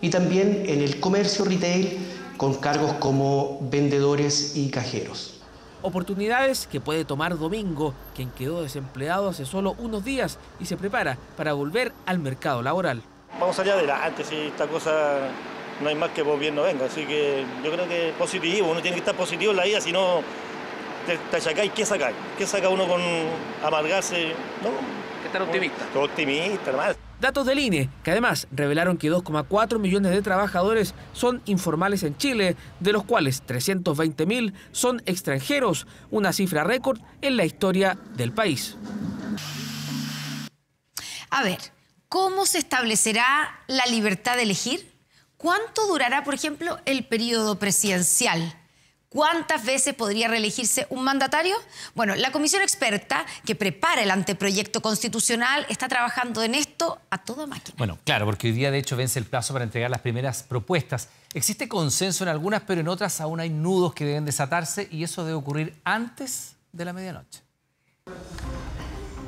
y también en el comercio retail, con cargos como vendedores y cajeros. Oportunidades que puede tomar Domingo, quien quedó desempleado hace solo unos días y se prepara para volver al mercado laboral. Vamos allá adelante, si esta cosa no hay más que por bien no venga, así que yo creo que es positivo, uno tiene que estar positivo en la vida, si no te achacáis, ¿qué sacáis? ¿Qué saca uno con amargarse? No, que estar optimista. Optimista, hermano. Datos del INE, que además revelaron que 2,4 millones de trabajadores son informales en Chile, de los cuales 320.000 son extranjeros, una cifra récord en la historia del país. A ver, ¿cómo se establecerá la libertad de elegir? ¿Cuánto durará, por ejemplo, el periodo presidencial? ¿Cuántas veces podría reelegirse un mandatario? Bueno, la comisión experta que prepara el anteproyecto constitucional está trabajando en esto a toda máquina. Bueno, claro, porque hoy día de hecho vence el plazo para entregar las primeras propuestas. Existe consenso en algunas, pero en otras aún hay nudos que deben desatarse y eso debe ocurrir antes de la medianoche.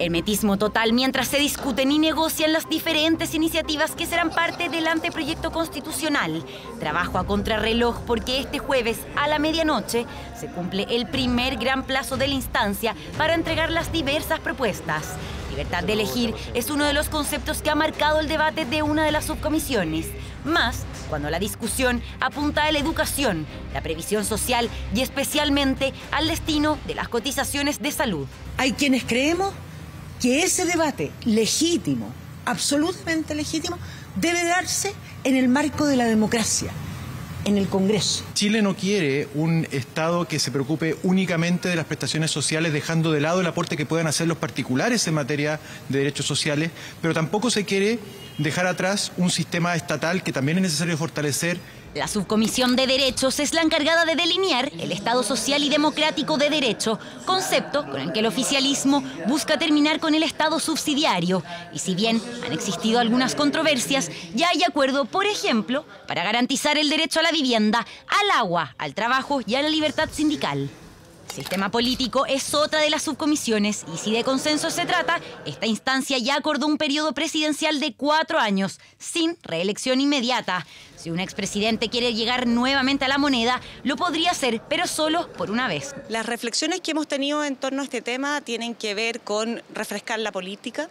Hermetismo total mientras se discuten y negocian las diferentes iniciativas que serán parte del anteproyecto constitucional. Trabajo a contrarreloj porque este jueves a la medianoche se cumple el primer gran plazo de la instancia para entregar las diversas propuestas. Libertad de elegir es uno de los conceptos que ha marcado el debate de una de las subcomisiones. Más cuando la discusión apunta a la educación, la previsión social y especialmente al destino de las cotizaciones de salud. Hay quienes creemos que ese debate legítimo, absolutamente legítimo, debe darse en el marco de la democracia, en el Congreso. Chile no quiere un Estado que se preocupe únicamente de las prestaciones sociales, dejando de lado el aporte que puedan hacer los particulares en materia de derechos sociales, pero tampoco se quiere dejar atrás un sistema estatal que también es necesario fortalecer. La Subcomisión de Derechos es la encargada de delinear el Estado social y democrático de derecho, concepto con el que el oficialismo busca terminar con el Estado subsidiario. Y si bien han existido algunas controversias, ya hay acuerdo, por ejemplo, para garantizar el derecho a la vivienda, al agua, al trabajo y a la libertad sindical. El sistema político es otra de las subcomisiones y si de consenso se trata, esta instancia ya acordó un periodo presidencial de 4 años, sin reelección inmediata. Si un expresidente quiere llegar nuevamente a la moneda, lo podría hacer, pero solo por una vez. Las reflexiones que hemos tenido en torno a este tema tienen que ver con refrescar la política,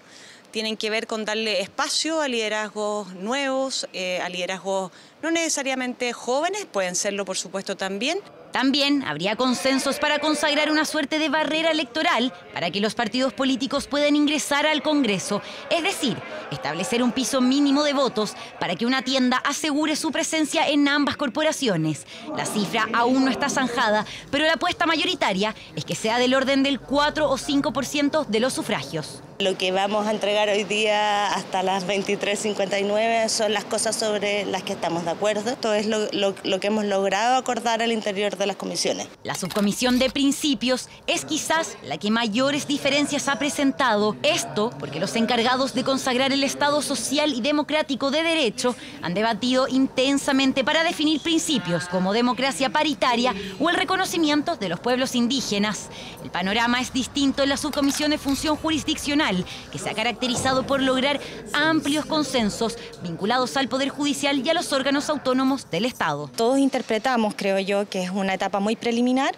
tienen que ver con darle espacio a liderazgos nuevos, a liderazgos no necesariamente jóvenes, pueden serlo por supuesto también. También habría consensos para consagrar una suerte de barrera electoral para que los partidos políticos puedan ingresar al Congreso, es decir, establecer un piso mínimo de votos para que una tienda asegure su presencia en ambas corporaciones. La cifra aún no está zanjada, pero la apuesta mayoritaria es que sea del orden del 4 o 5% de los sufragios. Lo que vamos a entregar hoy día hasta las 23:59 son las cosas sobre las que estamos de acuerdo. Esto es lo que hemos logrado acordar al interior de las comisiones. La subcomisión de principios es quizás la que mayores diferencias ha presentado. Esto porque los encargados de consagrar el Estado social y democrático de derecho han debatido intensamente para definir principios como democracia paritaria o el reconocimiento de los pueblos indígenas. El panorama es distinto en la subcomisión de función jurisdiccional, que se ha caracterizado por lograr amplios consensos vinculados al Poder Judicial y a los órganos autónomos del Estado. Todos interpretamos, creo yo, que es una etapa muy preliminar.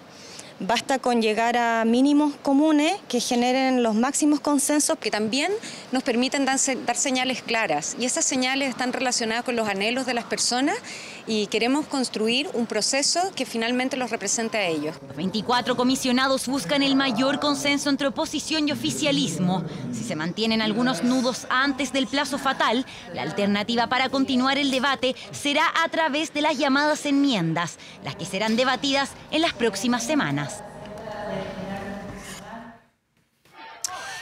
Basta con llegar a mínimos comunes que generen los máximos consensos que también nos permiten dar señales claras. Y esas señales están relacionadas con los anhelos de las personas y queremos construir un proceso que finalmente los represente a ellos. Los 24 comisionados buscan el mayor consenso entre oposición y oficialismo. Si se mantienen algunos nudos antes del plazo fatal, la alternativa para continuar el debate será a través de las llamadas enmiendas, las que serán debatidas en las próximas semanas.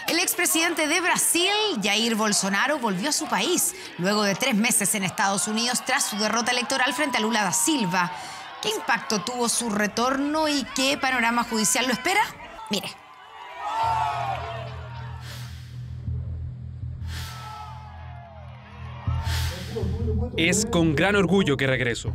El expresidente de Brasil, Jair Bolsonaro, volvió a su país luego de 3 meses en Estados Unidos tras su derrota electoral frente a Lula da Silva. ¿Qué impacto tuvo su retorno y qué panorama judicial lo espera? Mire. Es con gran orgullo que regreso.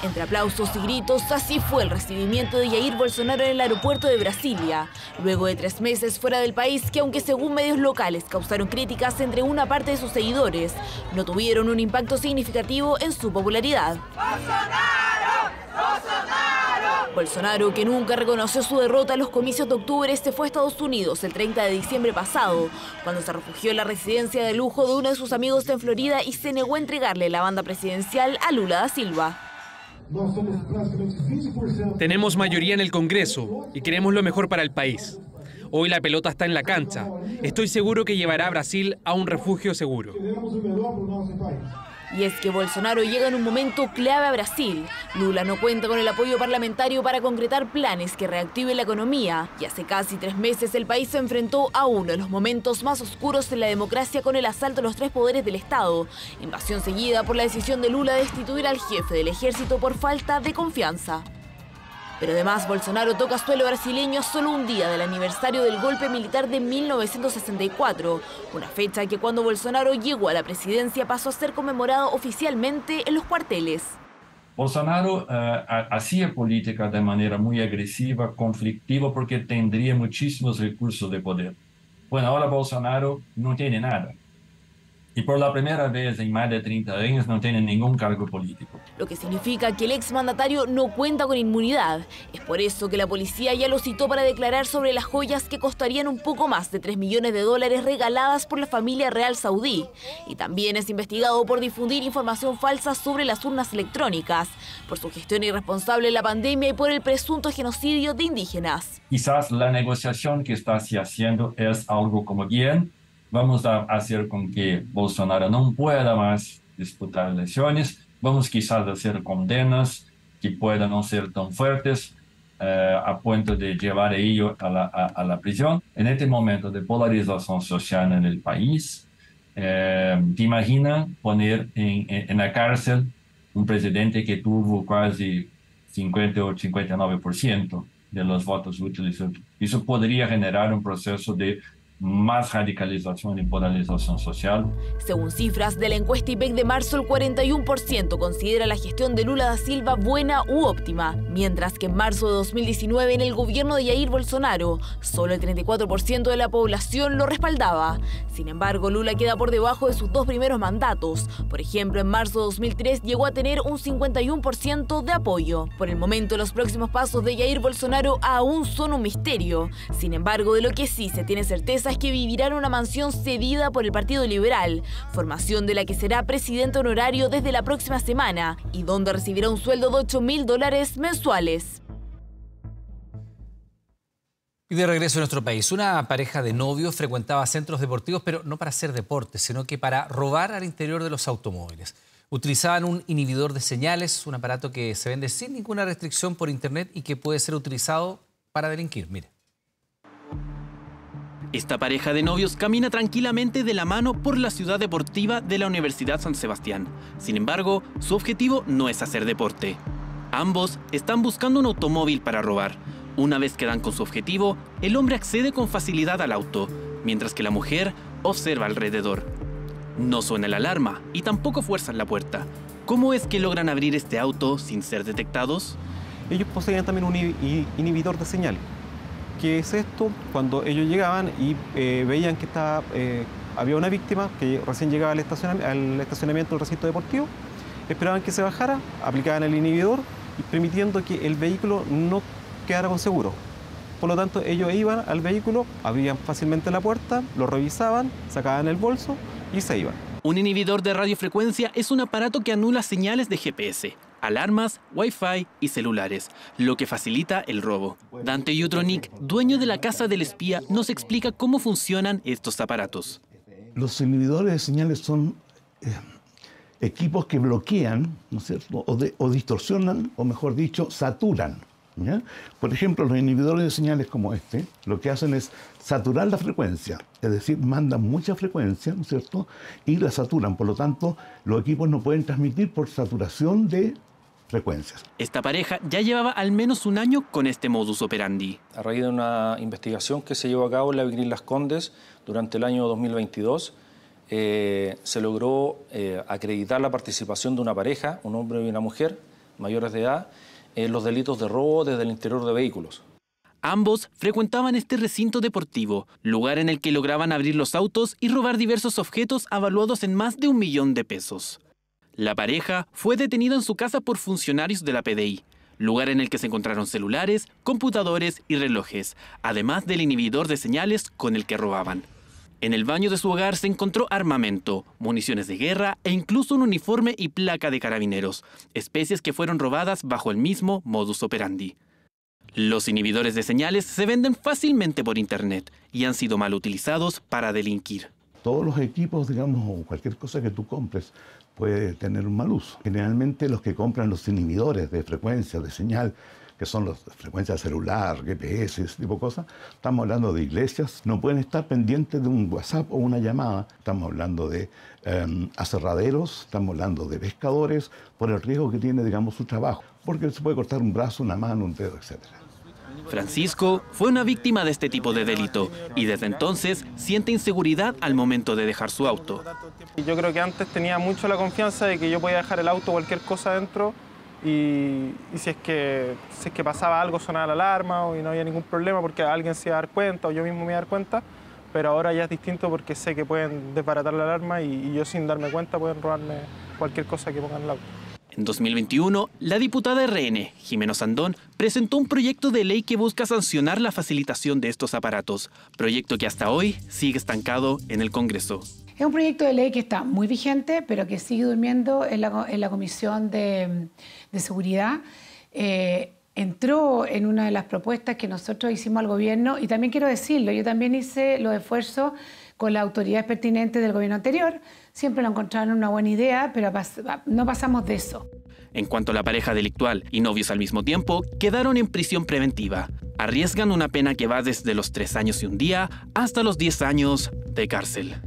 Entre aplausos y gritos, así fue el recibimiento de Jair Bolsonaro en el aeropuerto de Brasilia, luego de 3 meses fuera del país que, aunque según medios locales causaron críticas entre una parte de sus seguidores, no tuvieron un impacto significativo en su popularidad. ¡Bolsonaro! ¡Bolsonaro! Bolsonaro, que nunca reconoció su derrota en los comicios de octubre, se fue a Estados Unidos el 30 de diciembre pasado, cuando se refugió en la residencia de lujo de uno de sus amigos en Florida y se negó a entregarle la banda presidencial a Lula da Silva. Tenemos mayoría en el Congreso y queremos lo mejor para el país. Hoy la pelota está en la cancha. Estoy seguro que llevará a Brasil a un refugio seguro. Y es que Bolsonaro llega en un momento clave a Brasil. Lula no cuenta con el apoyo parlamentario para concretar planes que reactiven la economía. Y hace casi 3 meses el país se enfrentó a uno de los momentos más oscuros de la democracia con el asalto a los 3 poderes del Estado. Invasión seguida por la decisión de Lula de destituir al jefe del ejército por falta de confianza. Pero además Bolsonaro toca suelo brasileño solo un día del aniversario del golpe militar de 1964, una fecha que cuando Bolsonaro llegó a la presidencia pasó a ser conmemorado oficialmente en los cuarteles. Bolsonaro hacía política de manera muy agresiva, conflictiva, porque tendría muchísimos recursos de poder. Bueno, ahora Bolsonaro no tiene nada. Y por la primera vez en más de 30 años no tiene ningún cargo político. Lo que significa que el exmandatario no cuenta con inmunidad. Es por eso que la policía ya lo citó para declarar sobre las joyas que costarían un poco más de 3 millones de dólares regaladas por la familia real saudí. Y también es investigado por difundir información falsa sobre las urnas electrónicas, por su gestión irresponsable en la pandemia y por el presunto genocidio de indígenas. Quizás la negociación que está haciendo es algo como bien. Vamos a hacer con que Bolsonaro no pueda más disputar elecciones. Vamos quizás a hacer condenas que puedan no ser tan fuertes a punto de llevar a ello a la prisión. En este momento de polarización social en el país, ¿te imaginas poner en la cárcel un presidente que tuvo casi 50 o 59% de los votos útiles? Eso podría generar un proceso de más radicalización y polarización social. Según cifras de la encuesta IPEC de marzo, el 41% considera la gestión de Lula da Silva buena u óptima, mientras que en marzo de 2019, en el gobierno de Jair Bolsonaro, solo el 34% de la población lo respaldaba. Sin embargo, Lula queda por debajo de sus 2 primeros mandatos. Por ejemplo, en marzo de 2003 llegó a tener un 51% de apoyo. Por el momento, los próximos pasos de Jair Bolsonaro aún son un misterio. Sin embargo, de lo que sí se tiene certeza es que vivirá en una mansión cedida por el Partido Liberal, formación de la que será presidente honorario desde la próxima semana y donde recibirá un sueldo de $8.000 mensuales. Y de regreso a nuestro país, una pareja de novios frecuentaba centros deportivos, pero no para hacer deporte, sino que para robar al interior de los automóviles. Utilizaban un inhibidor de señales, un aparato que se vende sin ninguna restricción por internet y que puede ser utilizado para delinquir. Mire. Esta pareja de novios camina tranquilamente de la mano por la ciudad deportiva de la Universidad San Sebastián. Sin embargo, su objetivo no es hacer deporte. Ambos están buscando un automóvil para robar. Una vez que dan con su objetivo, el hombre accede con facilidad al auto, mientras que la mujer observa alrededor. No suena la alarma y tampoco fuerzan la puerta. ¿Cómo es que logran abrir este auto sin ser detectados? Ellos poseían también un inhibidor de señal. ¿Qué es esto? Cuando ellos llegaban y veían que había una víctima que recién llegaba al estacionamiento del recinto deportivo, esperaban que se bajara, aplicaban el inhibidor y permitiendo que el vehículo no quedara con seguro. Por lo tanto, ellos iban al vehículo, abrían fácilmente la puerta, lo revisaban, sacaban el bolso y se iban. Un inhibidor de radiofrecuencia es un aparato que anula señales de GPS, alarmas, Wi-Fi y celulares, lo que facilita el robo. Dante Yutronik, dueño de la Casa del Espía, nos explica cómo funcionan estos aparatos. Los inhibidores de señales son equipos que bloquean, ¿no es cierto?, o distorsionan, o mejor dicho, saturan. ¿Ya? Por ejemplo, los inhibidores de señales como este, lo que hacen es saturar la frecuencia, es decir, mandan mucha frecuencia, ¿no es cierto?, y la saturan. Por lo tanto, los equipos no pueden transmitir por saturación de frecuencias. Esta pareja ya llevaba al menos un año con este modus operandi. A raíz de una investigación que se llevó a cabo en la Viril Las Condes durante el año 2022, se logró acreditar la participación de una pareja, un hombre y una mujer, mayores de edad, en los delitos de robo desde el interior de vehículos. Ambos frecuentaban este recinto deportivo, lugar en el que lograban abrir los autos y robar diversos objetos avaluados en más de $1 millón. La pareja fue detenida en su casa por funcionarios de la PDI, lugar en el que se encontraron celulares, computadores y relojes, además del inhibidor de señales con el que robaban. En el baño de su hogar se encontró armamento, municiones de guerra e incluso un uniforme y placa de carabineros, especies que fueron robadas bajo el mismo modus operandi. Los inhibidores de señales se venden fácilmente por internet y han sido mal utilizados para delinquir. Todos los equipos, digamos, o cualquier cosa que tú compres puede tener un mal uso. Generalmente los que compran los inhibidores de frecuencia, de señal, que son las frecuencias celular, GPS, ese tipo de cosas, estamos hablando de iglesias, no pueden estar pendientes de un WhatsApp o una llamada. Estamos hablando de aserraderos, estamos hablando de pescadores, por el riesgo que tiene, digamos, su trabajo, porque se puede cortar un brazo, una mano, un dedo, etc. Francisco fue una víctima de este tipo de delito y desde entonces siente inseguridad al momento de dejar su auto. Yo creo que antes tenía mucho la confianza de que yo podía dejar el auto, cualquier cosa dentro, y si es que pasaba algo, sonaba la alarma y no había ningún problema porque alguien se iba a dar cuenta o yo mismo me iba a dar cuenta, pero ahora ya es distinto porque sé que pueden desbaratar la alarma y yo sin darme cuenta pueden robarme cualquier cosa que pongan en el auto. En 2021, la diputada RN, Jimena Sandón, presentó un proyecto de ley que busca sancionar la facilitación de estos aparatos, proyecto que hasta hoy sigue estancado en el Congreso. Es un proyecto de ley que está muy vigente, pero que sigue durmiendo en la Comisión de Seguridad. Entró en una de las propuestas que nosotros hicimos al gobierno, y también quiero decirlo, yo también hice los esfuerzos con las autoridades pertinentes del gobierno anterior. Siempre lo encontraron una buena idea, pero no pasamos de eso. En cuanto a la pareja delictual y novios al mismo tiempo, quedaron en prisión preventiva. Arriesgan una pena que va desde los 3 años y un día hasta los 10 años de cárcel.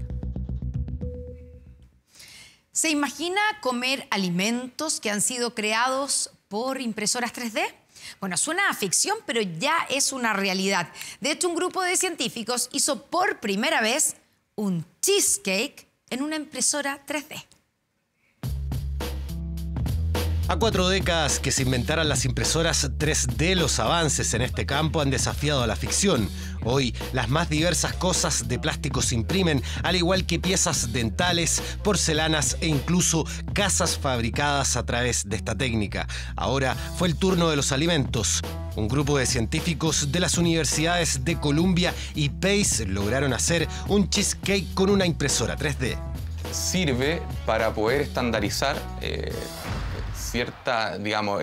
¿Se imagina comer alimentos que han sido creados por impresoras 3D? Bueno, suena a ficción, pero ya es una realidad. De hecho, un grupo de científicos hizo por primera vez un cheesecake en una impresora 3D. A 4 décadas que se inventaran las impresoras 3D, los avances en este campo han desafiado a la ficción. Hoy, las más diversas cosas de plástico se imprimen, al igual que piezas dentales, porcelanas e incluso casas fabricadas a través de esta técnica. Ahora fue el turno de los alimentos. Un grupo de científicos de las universidades de Columbia y Pace lograron hacer un cheesecake con una impresora 3D. Sirve para poder estandarizar el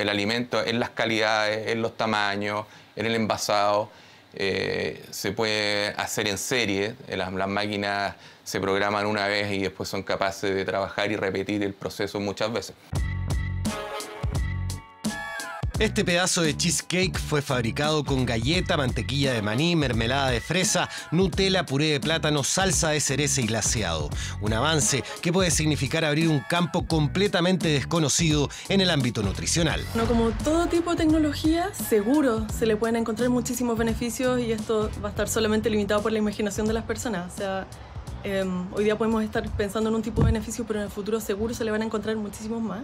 alimento en las calidades, en los tamaños, en el envasado. Se puede hacer en serie, las máquinas se programan una vez y después son capaces de trabajar y repetir el proceso muchas veces. Este pedazo de cheesecake fue fabricado con galleta, mantequilla de maní, mermelada de fresa, Nutella, puré de plátano, salsa de cereza y glaseado. Un avance que puede significar abrir un campo completamente desconocido en el ámbito nutricional. Como todo tipo de tecnología, seguro se le pueden encontrar muchísimos beneficios y esto va a estar solamente limitado por la imaginación de las personas. O sea, hoy día podemos estar pensando en un tipo de beneficio, pero en el futuro seguro se le van a encontrar muchísimos más.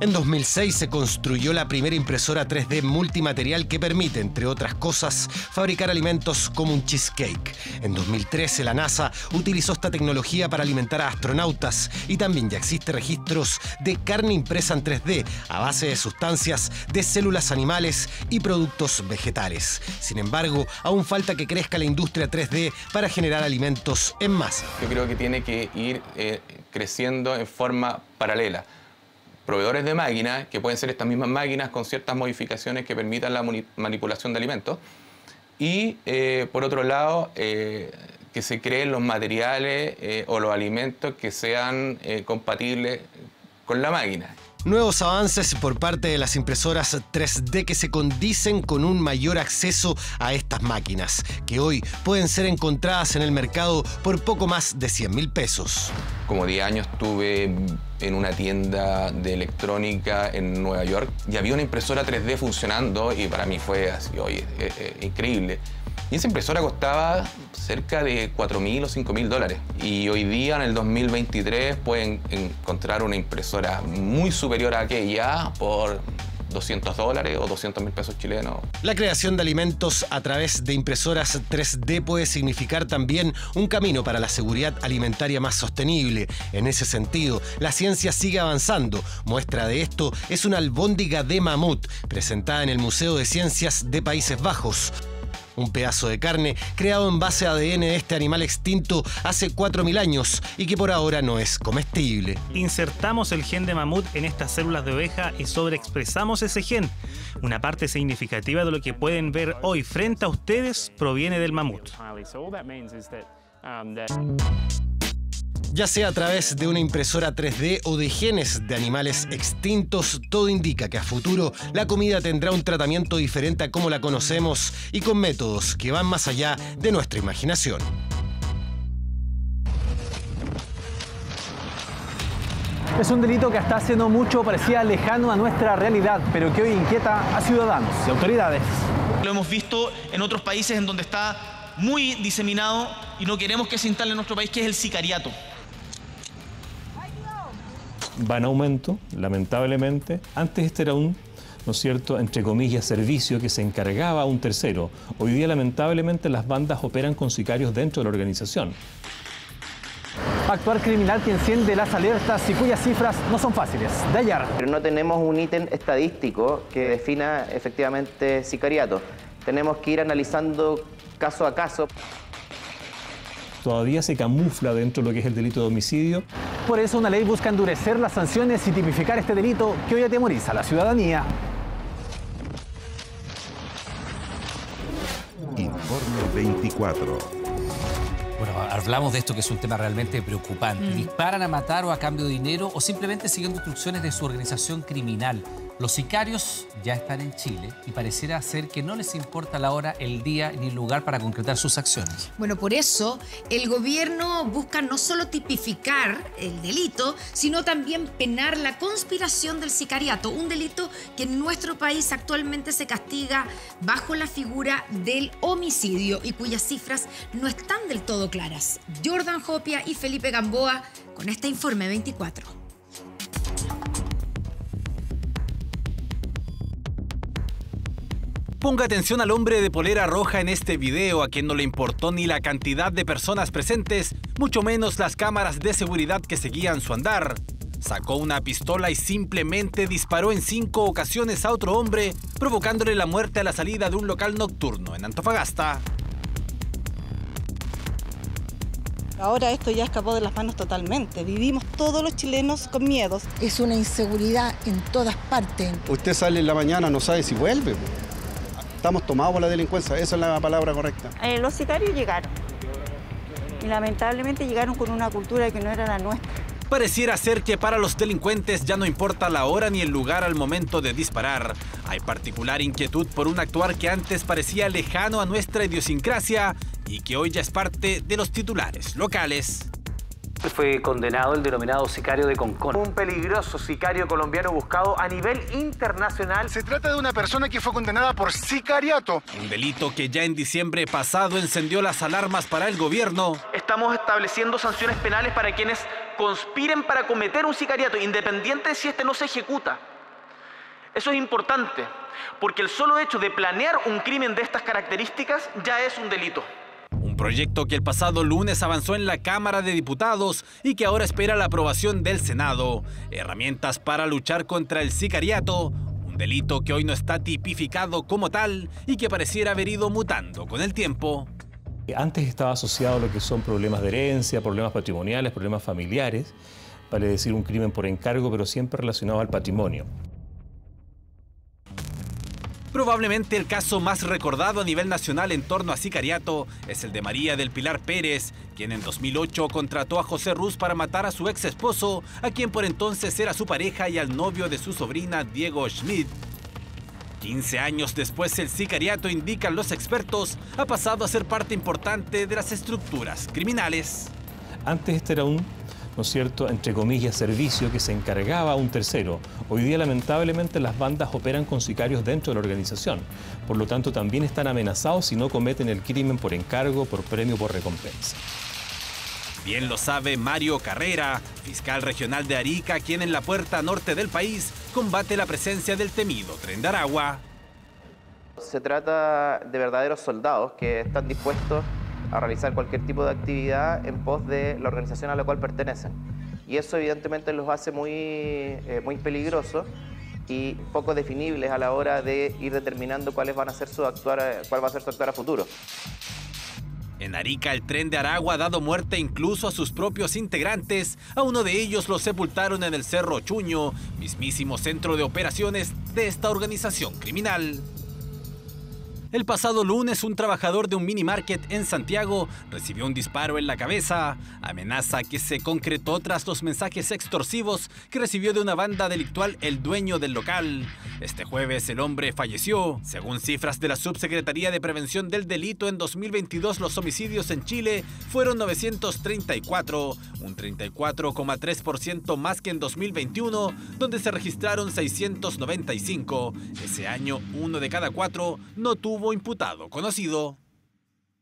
En 2006 se construyó la primera impresora 3D multimaterial que permite, entre otras cosas, fabricar alimentos como un cheesecake. En 2013 la NASA utilizó esta tecnología para alimentar a astronautas y también ya existen registros de carne impresa en 3D a base de sustancias de células animales y productos vegetales. Sin embargo, aún falta que crezca la industria 3D para generar alimentos en masa. Yo creo que tiene que ir creciendo en forma paralela. Proveedores de máquinas, que pueden ser estas mismas máquinas con ciertas modificaciones que permitan la manipulación de alimentos. Y, por otro lado, que se creen los materiales o los alimentos que sean compatibles con la máquina. Nuevos avances por parte de las impresoras 3D que se condicen con un mayor acceso a estas máquinas, que hoy pueden ser encontradas en el mercado por poco más de 100.000 pesos. Como 10 años estuve en una tienda de electrónica en Nueva York y había una impresora 3D funcionando y para mí fue así, oye, increíble. Y esa impresora costaba cerca de $4.000 o $5.000. Y hoy día, en el 2023, pueden encontrar una impresora muy superior a aquella por $200 o 200.000 pesos chilenos. La creación de alimentos a través de impresoras 3D puede significar también un camino para la seguridad alimentaria más sostenible. En ese sentido, la ciencia sigue avanzando. Muestra de esto es una albóndiga de mamut presentada en el Museo de Ciencias de Países Bajos. Un pedazo de carne creado en base a ADN de este animal extinto hace 4.000 años y que por ahora no es comestible. Insertamos el gen de mamut en estas células de oveja y sobreexpresamos ese gen. Una parte significativa de lo que pueden ver hoy frente a ustedes proviene del mamut. Ya sea a través de una impresora 3D o de genes de animales extintos, todo indica que a futuro la comida tendrá un tratamiento diferente a como la conocemos y con métodos que van más allá de nuestra imaginación. Es un delito que hasta hace no mucho parecía lejano a nuestra realidad, pero que hoy inquieta a ciudadanos y autoridades. Lo hemos visto en otros países en donde está muy diseminado y no queremos que se instale en nuestro país, que es el sicariato. Va en aumento, lamentablemente. Antes este era un ¿no es cierto?, entre comillas, servicio que se encargaba a un tercero. Hoy día, lamentablemente, las bandas operan con sicarios dentro de la organización. Actuar criminal que enciende las alertas y cuyas cifras no son fáciles. Dayar. Pero no tenemos un ítem estadístico que defina efectivamente sicariato. Tenemos que ir analizando caso a caso. Todavía se camufla dentro de lo que es el delito de homicidio. Por eso una ley busca endurecer las sanciones y tipificar este delito que hoy atemoriza a la ciudadanía. Informe 24. Bueno, hablamos de esto que es un tema realmente preocupante. ¿Disparan a matar o a cambio de dinero o simplemente siguiendo instrucciones de su organización criminal? Los sicarios ya están en Chile y pareciera ser que no les importa la hora, el día ni el lugar para concretar sus acciones. Bueno, por eso el gobierno busca no solo tipificar el delito, sino también penar la conspiración del sicariato, un delito que en nuestro país actualmente se castiga bajo la figura del homicidio y cuyas cifras no están del todo claras. Jordan Jopia y Felipe Gamboa con este informe 24. Ponga atención al hombre de polera roja en este video, a quien no le importó ni la cantidad de personas presentes, mucho menos las cámaras de seguridad que seguían su andar. Sacó una pistola y simplemente disparó en 5 ocasiones a otro hombre, provocándole la muerte a la salida de un local nocturno en Antofagasta. Ahora esto ya escapó de las manos totalmente. Vivimos todos los chilenos con miedos. Es una inseguridad en todas partes. Usted sale en la mañana, no sabe si vuelve. Estamos tomados por la delincuencia, esa es la palabra correcta. Los sicarios llegaron y lamentablemente llegaron con una cultura que no era la nuestra. Pareciera ser que para los delincuentes ya no importa la hora ni el lugar al momento de disparar. Hay particular inquietud por un actuar que antes parecía lejano a nuestra idiosincrasia y que hoy ya es parte de los titulares locales. Fue condenado el denominado sicario de Concón. Un peligroso sicario colombiano buscado a nivel internacional. Se trata de una persona que fue condenada por sicariato. Un delito que ya en diciembre pasado encendió las alarmas para el gobierno. Estamos estableciendo sanciones penales para quienes conspiren para cometer un sicariato, independiente de si este no se ejecuta. Eso es importante, porque el solo hecho de planear un crimen de estas características ya es un delito. Un proyecto que el pasado lunes avanzó en la Cámara de Diputados y que ahora espera la aprobación del Senado. Herramientas para luchar contra el sicariato, un delito que hoy no está tipificado como tal y que pareciera haber ido mutando con el tiempo. Antes estaba asociado a lo que son problemas de herencia, problemas patrimoniales, problemas familiares, vale decir un crimen por encargo, pero siempre relacionado al patrimonio. Probablemente el caso más recordado a nivel nacional en torno a sicariato es el de María del Pilar Pérez, quien en 2008 contrató a José Ruz para matar a su ex esposo, a quien por entonces era su pareja, y al novio de su sobrina, Diego Schmidt. 15 años después, el sicariato, indican los expertos, ha pasado a ser parte importante de las estructuras criminales. Antes este era un, ¿no es cierto?, entre comillas, servicio que se encargaba a un tercero. Hoy día, lamentablemente, las bandas operan con sicarios dentro de la organización. Por lo tanto, también están amenazados si no cometen el crimen por encargo, por premio, por recompensa. Bien lo sabe Mario Carrera, fiscal regional de Arica, quien en la puerta norte del país combate la presencia del temido Tren de Aragua. Se trata de verdaderos soldados que están dispuestos a realizar cualquier tipo de actividad en pos de la organización a la cual pertenecen. Y eso evidentemente los hace muy peligrosos y poco definibles a la hora de ir determinando cuál va a ser su actuar a futuro. En Arica, el Tren de Aragua ha dado muerte incluso a sus propios integrantes. A uno de ellos lo sepultaron en el Cerro Chuño, mismísimo centro de operaciones de esta organización criminal. El pasado lunes, un trabajador de un mini market en Santiago recibió un disparo en la cabeza, amenaza que se concretó tras los mensajes extorsivos que recibió de una banda delictual el dueño del local. Este jueves el hombre falleció. Según cifras de la Subsecretaría de Prevención del Delito, en 2022 los homicidios en Chile fueron 934, un 34,3% más que en 2021, donde se registraron 695. Ese año, 1 de cada 4 no tuvo imputado conocido.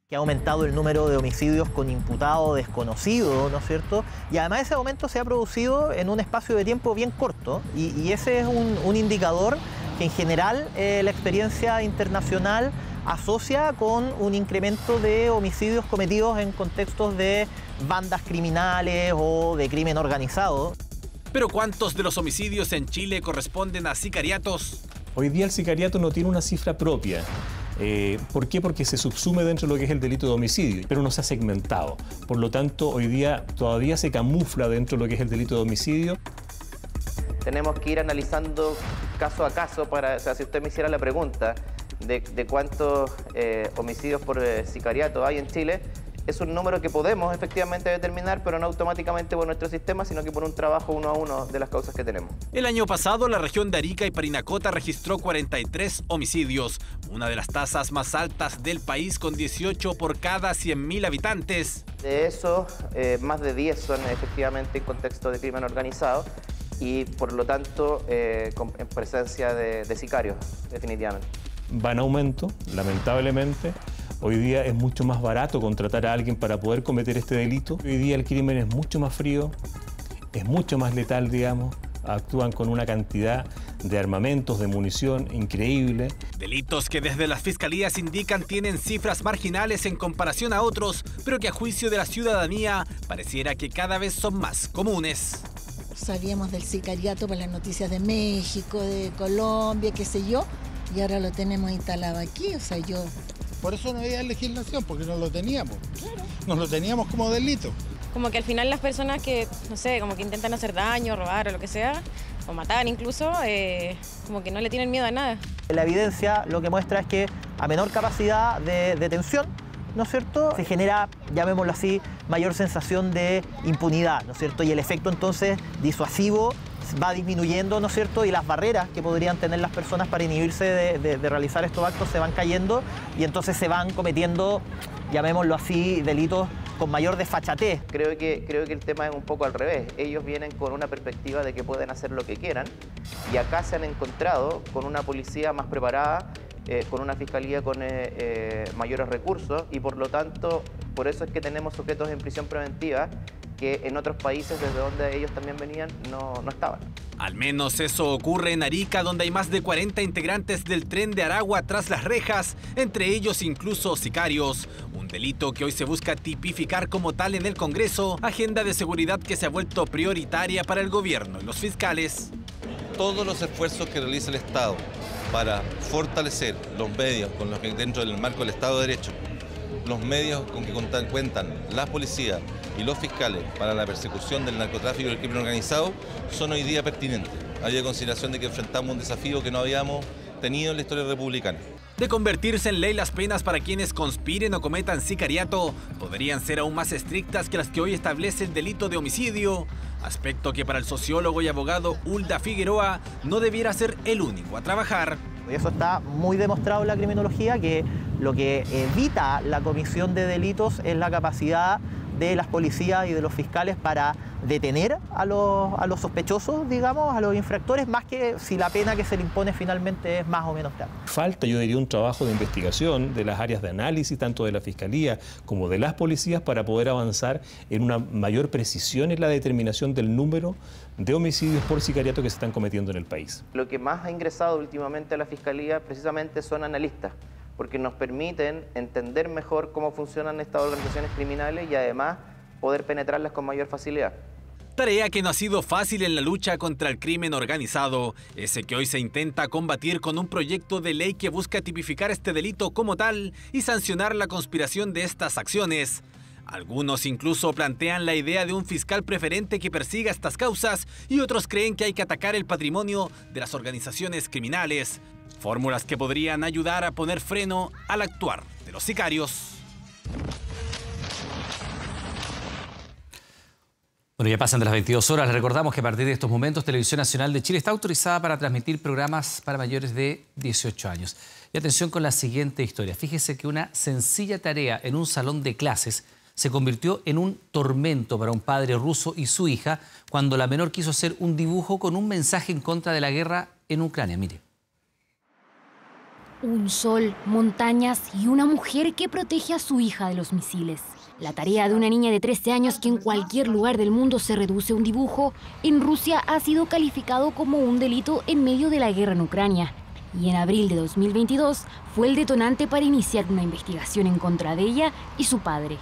Que ha aumentado el número de homicidios con imputado desconocido, ¿no es cierto? Y además ese aumento se ha producido en un espacio de tiempo bien corto y ese es un indicador que en general la experiencia internacional asocia con un incremento de homicidios cometidos en contextos de bandas criminales o de crimen organizado. Pero ¿cuántos de los homicidios en Chile corresponden a sicariatos? Hoy día el sicariato no tiene una cifra propia. ¿Por qué? Porque se subsume dentro de lo que es el delito de homicidio, pero no se ha segmentado. Por lo tanto, hoy día todavía se camufla dentro de lo que es el delito de homicidio. Tenemos que ir analizando caso a caso para, o sea, si usted me hiciera la pregunta de cuántos homicidios por sicariato hay en Chile, es un número que podemos efectivamente determinar, pero no automáticamente por nuestro sistema, sino que por un trabajo uno a uno de las causas que tenemos. El año pasado, la región de Arica y Parinacota registró 43 homicidios, una de las tasas más altas del país, con 18 por cada 100.000 habitantes. De esos, más de 10 son efectivamente en contexto de crimen organizado y, por lo tanto, en presencia de sicarios, definitivamente. Va en aumento, lamentablemente. Hoy día es mucho más barato contratar a alguien para poder cometer este delito. Hoy día el crimen es mucho más frío, es mucho más letal, digamos. Actúan con una cantidad de armamentos, de munición increíble. Delitos que desde las fiscalías indican tienen cifras marginales en comparación a otros, pero que a juicio de la ciudadanía pareciera que cada vez son más comunes. Sabíamos del sicariato por las noticias de México, de Colombia, qué sé yo, y ahora lo tenemos instalado aquí, o sea, yo... Por eso no había legislación, porque no lo teníamos. Claro. Nos lo teníamos como delito. Como que al final las personas que, no sé, como que intentan hacer daño, robar o lo que sea, o matar incluso, como que no le tienen miedo a nada. La evidencia lo que muestra es que a menor capacidad de detención, ¿no es cierto?, se genera, llamémoslo así, mayor sensación de impunidad, ¿no es cierto?, y el efecto entonces disuasivo va disminuyendo, ¿no es cierto?, y las barreras que podrían tener las personas para inhibirse de realizar estos actos se van cayendo y entonces se van cometiendo, llamémoslo así, delitos con mayor desfachatez. Creo que el tema es un poco al revés. Ellos vienen con una perspectiva de que pueden hacer lo que quieran y acá se han encontrado con una policía más preparada, con una fiscalía con mayores recursos y por lo tanto, por eso es que tenemos sujetos en prisión preventiva que en otros países desde donde ellos también venían no estaban. Al menos eso ocurre en Arica, donde hay más de 40 integrantes del Tren de Aragua tras las rejas, entre ellos incluso sicarios. Un delito que hoy se busca tipificar como tal en el Congreso, agenda de seguridad que se ha vuelto prioritaria para el gobierno y los fiscales. Todos los esfuerzos que realiza el Estado para fortalecer los medios con los que dentro del marco del Estado de Derecho, los medios con que cuentan la policía y los fiscales para la persecución del narcotráfico y el crimen organizado son hoy día pertinentes. Hay consideración de que enfrentamos un desafío que no habíamos tenido en la historia republicana. De convertirse en ley, las penas para quienes conspiren o cometan sicariato podrían ser aún más estrictas que las que hoy establece el delito de homicidio, aspecto que para el sociólogo y abogado Hulda Figueroa no debiera ser el único a trabajar. Eso está muy demostrado en la criminología, que lo que evita la comisión de delitos es la capacidad de las policías y de los fiscales para detener a los sospechosos, digamos, a los infractores, más que si la pena que se le impone finalmente es más o menos grave. Falta, yo diría, un trabajo de investigación de las áreas de análisis, tanto de la Fiscalía como de las policías, para poder avanzar en una mayor precisión en la determinación del número de homicidios por sicariato que se están cometiendo en el país. Lo que más ha ingresado últimamente a la Fiscalía precisamente son analistas, porque nos permiten entender mejor cómo funcionan estas organizaciones criminales y además poder penetrarlas con mayor facilidad. Tarea que no ha sido fácil en la lucha contra el crimen organizado, ese que hoy se intenta combatir con un proyecto de ley que busca tipificar este delito como tal y sancionar la conspiración de estas acciones. Algunos incluso plantean la idea de un fiscal preferente que persiga estas causas y otros creen que hay que atacar el patrimonio de las organizaciones criminales. Fórmulas que podrían ayudar a poner freno al actuar de los sicarios. Bueno, ya pasan de las 22 horas. Les recordamos que a partir de estos momentos Televisión Nacional de Chile está autorizada para transmitir programas para mayores de 18 años. Y atención con la siguiente historia. Fíjese que una sencilla tarea en un salón de clases se convirtió en un tormento para un padre ruso y su hija cuando la menor quiso hacer un dibujo con un mensaje en contra de la guerra en Ucrania. Mire. Un sol, montañas y una mujer que protege a su hija de los misiles. La tarea de una niña de 13 años que en cualquier lugar del mundo se reduce a un dibujo, en Rusia ha sido calificado como un delito en medio de la guerra en Ucrania. Y en abril de 2022 fue el detonante para iniciar una investigación en contra de ella y su padre.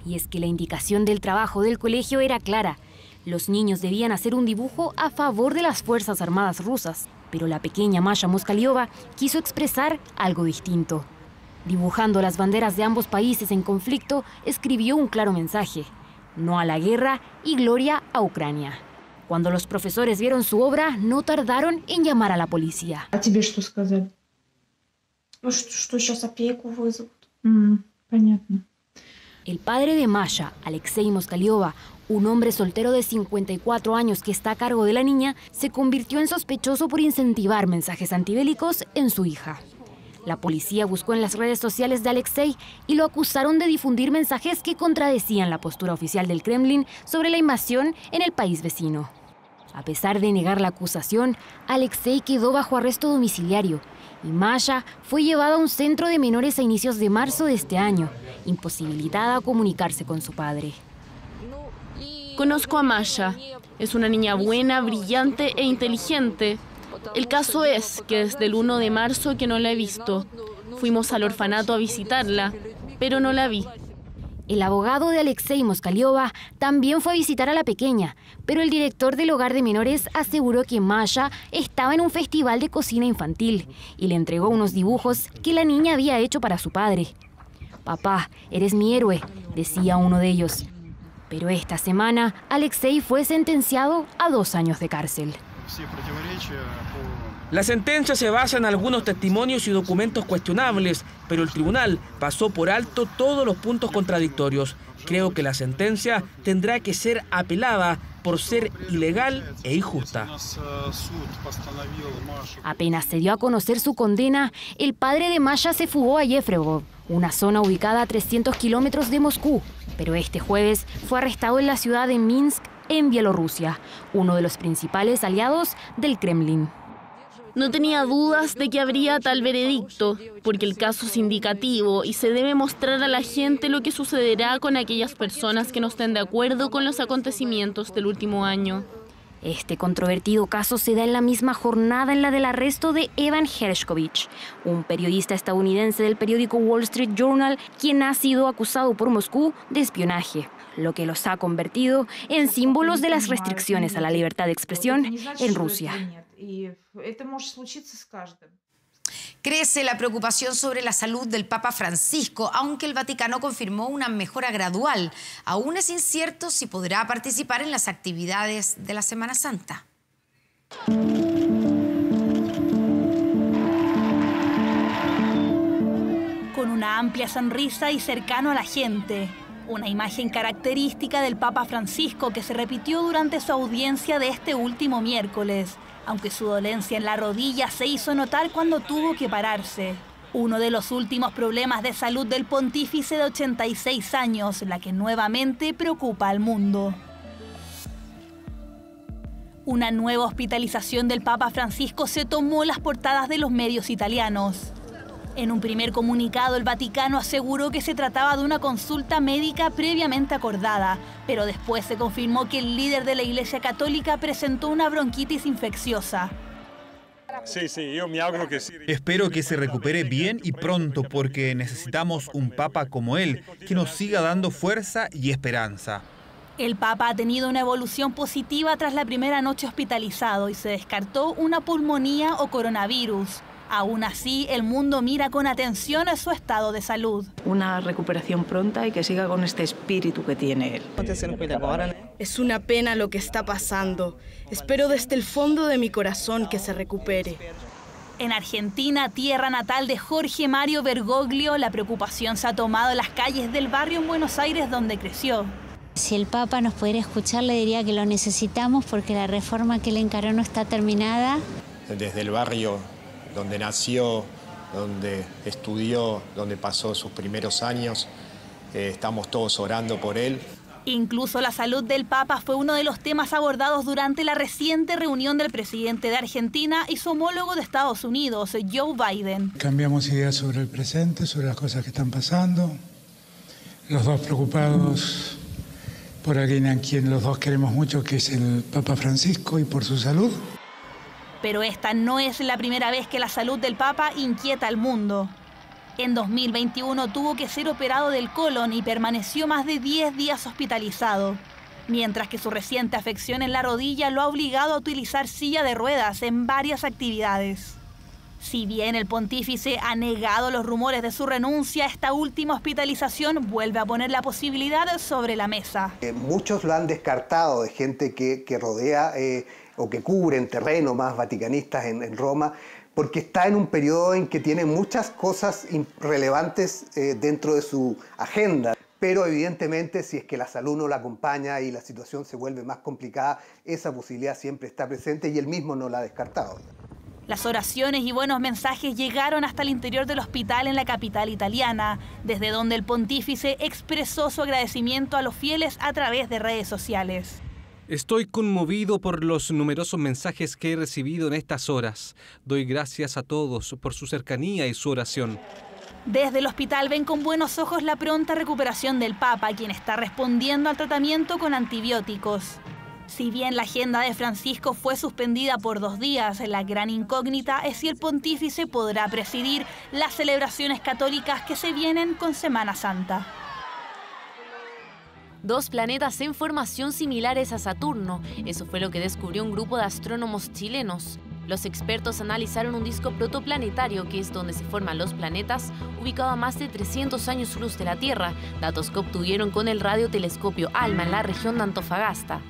Y es que la indicación del trabajo del colegio era clara. Los niños debían hacer un dibujo a favor de las Fuerzas Armadas rusas, pero la pequeña Masha Moskaliova quiso expresar algo distinto. Dibujando las banderas de ambos países en conflicto, escribió un claro mensaje: no a la guerra y gloria a Ucrania. Cuando los profesores vieron su obra, no tardaron en llamar a la policía. ¿A тебе что сказали? Что сейчас опеку вызовут? Понятно. El padre de Masha, Alexei Moskaliova, un hombre soltero de 54 años que está a cargo de la niña, se convirtió en sospechoso por incentivar mensajes antibélicos en su hija. La policía buscó en las redes sociales de Alexei y lo acusaron de difundir mensajes que contradecían la postura oficial del Kremlin sobre la invasión en el país vecino. A pesar de negar la acusación, Alexei quedó bajo arresto domiciliario y Masha fue llevada a un centro de menores a inicios de marzo de este año, imposibilitada a comunicarse con su padre. Conozco a Masha. Es una niña buena, brillante e inteligente. El caso es que desde el 1 de marzo que no la he visto. Fuimos al orfanato a visitarla, pero no la vi. El abogado de Alexei Moskaliova también fue a visitar a la pequeña, pero el director del hogar de menores aseguró que Masha estaba en un festival de cocina infantil y le entregó unos dibujos que la niña había hecho para su padre. «Papá, eres mi héroe», decía uno de ellos. Pero esta semana, Alexei fue sentenciado a 2 años de cárcel. La sentencia se basa en algunos testimonios y documentos cuestionables, pero el tribunal pasó por alto todos los puntos contradictorios. Creo que la sentencia tendrá que ser apelada por ser ilegal e injusta. Apenas se dio a conocer su condena, el padre de Masha se fugó a Yefremov, una zona ubicada a 300 kilómetros de Moscú. Pero este jueves fue arrestado en la ciudad de Minsk, en Bielorrusia, uno de los principales aliados del Kremlin. No tenía dudas de que habría tal veredicto, porque el caso es indicativo y se debe mostrar a la gente lo que sucederá con aquellas personas que no estén de acuerdo con los acontecimientos del último año. Este controvertido caso se da en la misma jornada en la del arresto de Evan Gershkovich, un periodista estadounidense del periódico Wall Street Journal, quien ha sido acusado por Moscú de espionaje, lo que los ha convertido en símbolos de las restricciones a la libertad de expresión en Rusia. Crece la preocupación sobre la salud del Papa Francisco, aunque el Vaticano confirmó una mejora gradual. Aún es incierto si podrá participar en las actividades de la Semana Santa. Con una amplia sonrisa y cercano a la gente. Una imagen característica del Papa Francisco que se repitió durante su audiencia de este último miércoles, aunque su dolencia en la rodilla se hizo notar cuando tuvo que pararse. Uno de los últimos problemas de salud del pontífice de 86 años, la que nuevamente preocupa al mundo. Una nueva hospitalización del Papa Francisco se tomó las portadas de los medios italianos. En un primer comunicado, el Vaticano aseguró que se trataba de una consulta médica previamente acordada, pero después se confirmó que el líder de la Iglesia Católica presentó una bronquitis infecciosa. Espero que se recupere bien y pronto, porque necesitamos un papa como él, que nos siga dando fuerza y esperanza. El Papa ha tenido una evolución positiva tras la primera noche hospitalizado y se descartó una pulmonía o coronavirus. Aún así, el mundo mira con atención a su estado de salud. Una recuperación pronta y que siga con este espíritu que tiene él. Es una pena lo que está pasando. Espero desde el fondo de mi corazón que se recupere. En Argentina, tierra natal de Jorge Mario Bergoglio, la preocupación se ha tomado en las calles del barrio en Buenos Aires donde creció. Si el Papa nos pudiera escuchar, le diría que lo necesitamos porque la reforma que él encaró no está terminada. Desde el barrio donde nació, donde estudió, donde pasó sus primeros años, estamos todos orando por él. Incluso la salud del Papa fue uno de los temas abordados durante la reciente reunión del presidente de Argentina y su homólogo de Estados Unidos, Joe Biden. Cambiamos ideas sobre el presente, sobre las cosas que están pasando. Los dos preocupados por alguien a quien los dos queremos mucho, que es el Papa Francisco, y por su salud. Pero esta no es la primera vez que la salud del Papa inquieta al mundo. En 2021 tuvo que ser operado del colon y permaneció más de 10 días hospitalizado, mientras que su reciente afección en la rodilla lo ha obligado a utilizar silla de ruedas en varias actividades. Si bien el pontífice ha negado los rumores de su renuncia, esta última hospitalización vuelve a poner la posibilidad sobre la mesa. Muchos lo han descartado, de gente que rodea o que cubre en terreno más vaticanistas en Roma, porque está en un periodo en que tiene muchas cosas relevantes dentro de su agenda. Pero evidentemente, si es que la salud no la acompaña y la situación se vuelve más complicada, esa posibilidad siempre está presente y él mismo no la ha descartado. Las oraciones y buenos mensajes llegaron hasta el interior del hospital en la capital italiana, desde donde el pontífice expresó su agradecimiento a los fieles a través de redes sociales. Estoy conmovido por los numerosos mensajes que he recibido en estas horas. Doy gracias a todos por su cercanía y su oración. Desde el hospital ven con buenos ojos la pronta recuperación del Papa, quien está respondiendo al tratamiento con antibióticos. Si bien la agenda de Francisco fue suspendida por 2 días, la gran incógnita es si el pontífice podrá presidir las celebraciones católicas que se vienen con Semana Santa. 2 planetas en formación similares a Saturno. Eso fue lo que descubrió un grupo de astrónomos chilenos. Los expertos analizaron un disco protoplanetario, que es donde se forman los planetas, ubicado a más de 300 años luz de la Tierra, datos que obtuvieron con el radiotelescopio ALMA en la región de Antofagasta.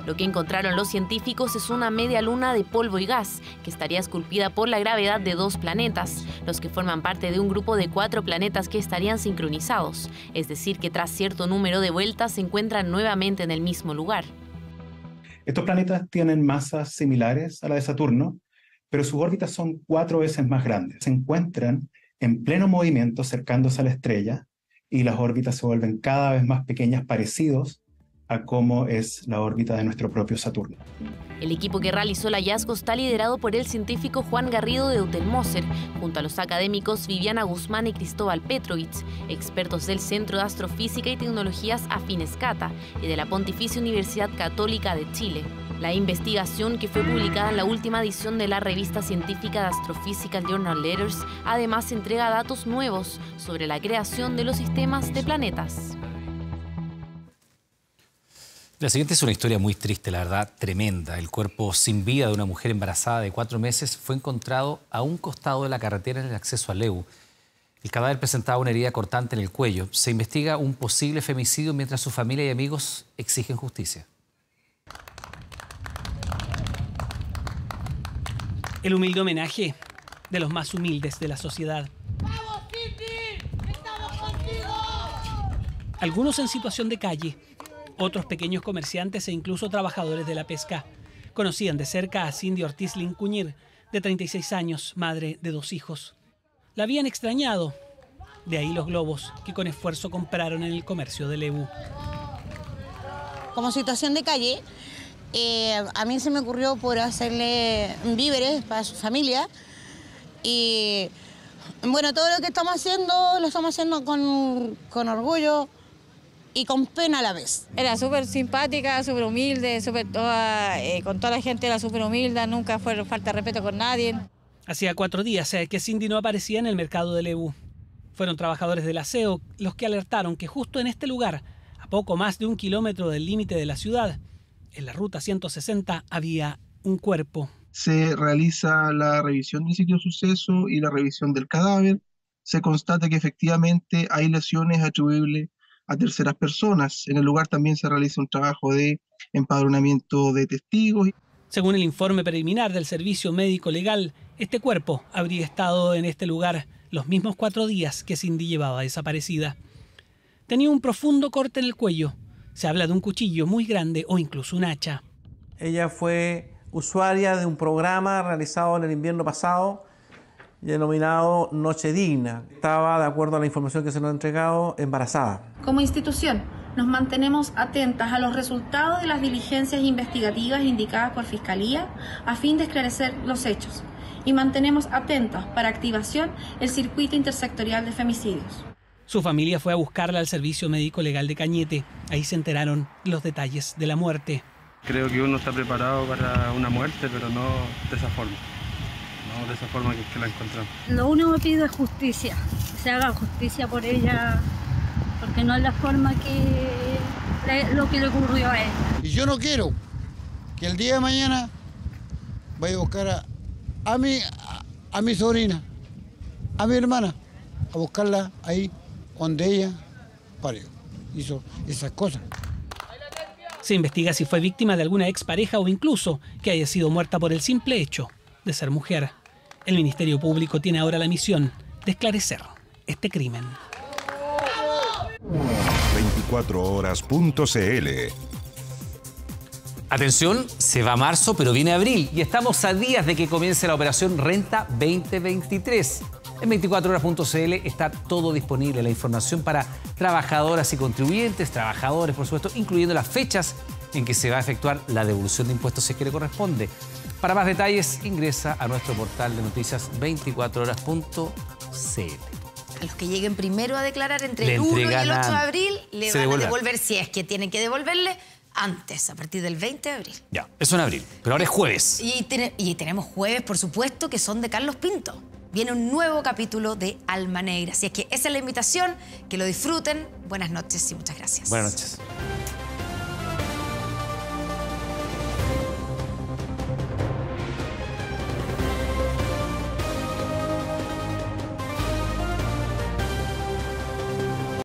Lo que encontraron los científicos es una media luna de polvo y gas, que estaría esculpida por la gravedad de 2 planetas, los que forman parte de un grupo de 4 planetas que estarían sincronizados, es decir, que tras cierto número de vueltas se encuentran nuevamente en el mismo lugar. Estos planetas tienen masas similares a la de Saturno, pero sus órbitas son 4 veces más grandes. Se encuentran en pleno movimiento acercándose a la estrella y las órbitas se vuelven cada vez más pequeñas, parecidos a cómo es la órbita de nuestro propio Saturno. El equipo que realizó el hallazgo está liderado por el científico Juan Garrido de Utelmoser, junto a los académicos Viviana Guzmán y Cristóbal Petrovich, expertos del Centro de Astrofísica y Tecnologías Afinescata y de la Pontificia Universidad Católica de Chile. La investigación, que fue publicada en la última edición de la revista científica de Astrophysical Journal Letters, además entrega datos nuevos sobre la creación de los sistemas de planetas. La siguiente es una historia muy triste, la verdad, tremenda. El cuerpo sin vida de una mujer embarazada de 4 meses fue encontrado a un costado de la carretera en el acceso a Leu. El cadáver presentaba una herida cortante en el cuello. Se investiga un posible femicidio mientras su familia y amigos exigen justicia. El humilde homenaje de los más humildes de la sociedad. ¡Vamos, Kitty! ¡Estamos contigo! Algunos en situación de calle, otros pequeños comerciantes e incluso trabajadores de la pesca. Conocían de cerca a Cindy Ortiz Lincuñir, de 36 años, madre de 2 hijos. La habían extrañado, de ahí los globos que con esfuerzo compraron en el comercio de Lebu. Como situación de calle, a mí se me ocurrió por hacerle víveres para su familia y bueno, todo lo que estamos haciendo lo estamos haciendo con orgullo y con pena a la vez. Era súper simpática, súper humilde, con toda la gente era súper humilde, nunca fue falta de respeto con nadie. Hacía 4 días que Cindy no aparecía en el mercado de Lebu. Fueron trabajadores del aseo los que alertaron que justo en este lugar, a poco más de 1 kilómetro del límite de la ciudad, en la ruta 160 había un cuerpo. Se realiza la revisión del sitio de suceso y la revisión del cadáver. Se constata que efectivamente hay lesiones atribuibles a terceras personas. En el lugar también se realiza un trabajo de empadronamiento de testigos. Según el informe preliminar del Servicio Médico Legal, este cuerpo habría estado en este lugar los mismos 4 días que Cindy llevaba desaparecida. Tenía un profundo corte en el cuello. Se habla de un cuchillo muy grande o incluso un hacha. Ella fue usuaria de un programa realizado en el invierno pasado denominado Noche Digna. Estaba, de acuerdo a la información que se nos ha entregado, embarazada. Como institución, nos mantenemos atentas a los resultados de las diligencias investigativas indicadas por Fiscalía a fin de esclarecer los hechos y mantenemos atentos para activación el circuito intersectorial de femicidios. Su familia fue a buscarla al Servicio Médico Legal de Cañete. Ahí se enteraron los detalles de la muerte. Creo que uno está preparado para una muerte, pero no de esa forma. No de esa forma que la encontramos. Lo único que pido es justicia, que se haga justicia por ella, porque no es la forma lo que le ocurrió a ella. Y yo no quiero que el día de mañana vaya a buscar a mi sobrina, a mi hermana, a buscarla ahí donde ella parió, hizo esas cosas. Se investiga si fue víctima de alguna expareja o incluso que haya sido muerta por el simple hecho de ser mujer. El Ministerio Público tiene ahora la misión de esclarecer este crimen. 24horas.cl. Atención, se va marzo, pero viene abril y estamos a días de que comience la operación Renta 2023. En 24horas.cl está todo disponible, la información para trabajadoras y contribuyentes, trabajadores, por supuesto, incluyendo las fechas en que se va a efectuar la devolución de impuestos si es que le corresponde. Para más detalles, ingresa a nuestro portal de noticias 24horas.cl. A los que lleguen primero a declarar entre el 1 y el 8 de abril, le van a devolver, si es que tienen que devolverle, antes, a partir del 20 de abril. Ya, eso en abril, pero ahora es jueves. Y tenemos jueves, por supuesto, que son de Carlos Pinto. Viene un nuevo capítulo de Alma Negra. Así es que esa es la invitación, que lo disfruten. Buenas noches y muchas gracias. Buenas noches.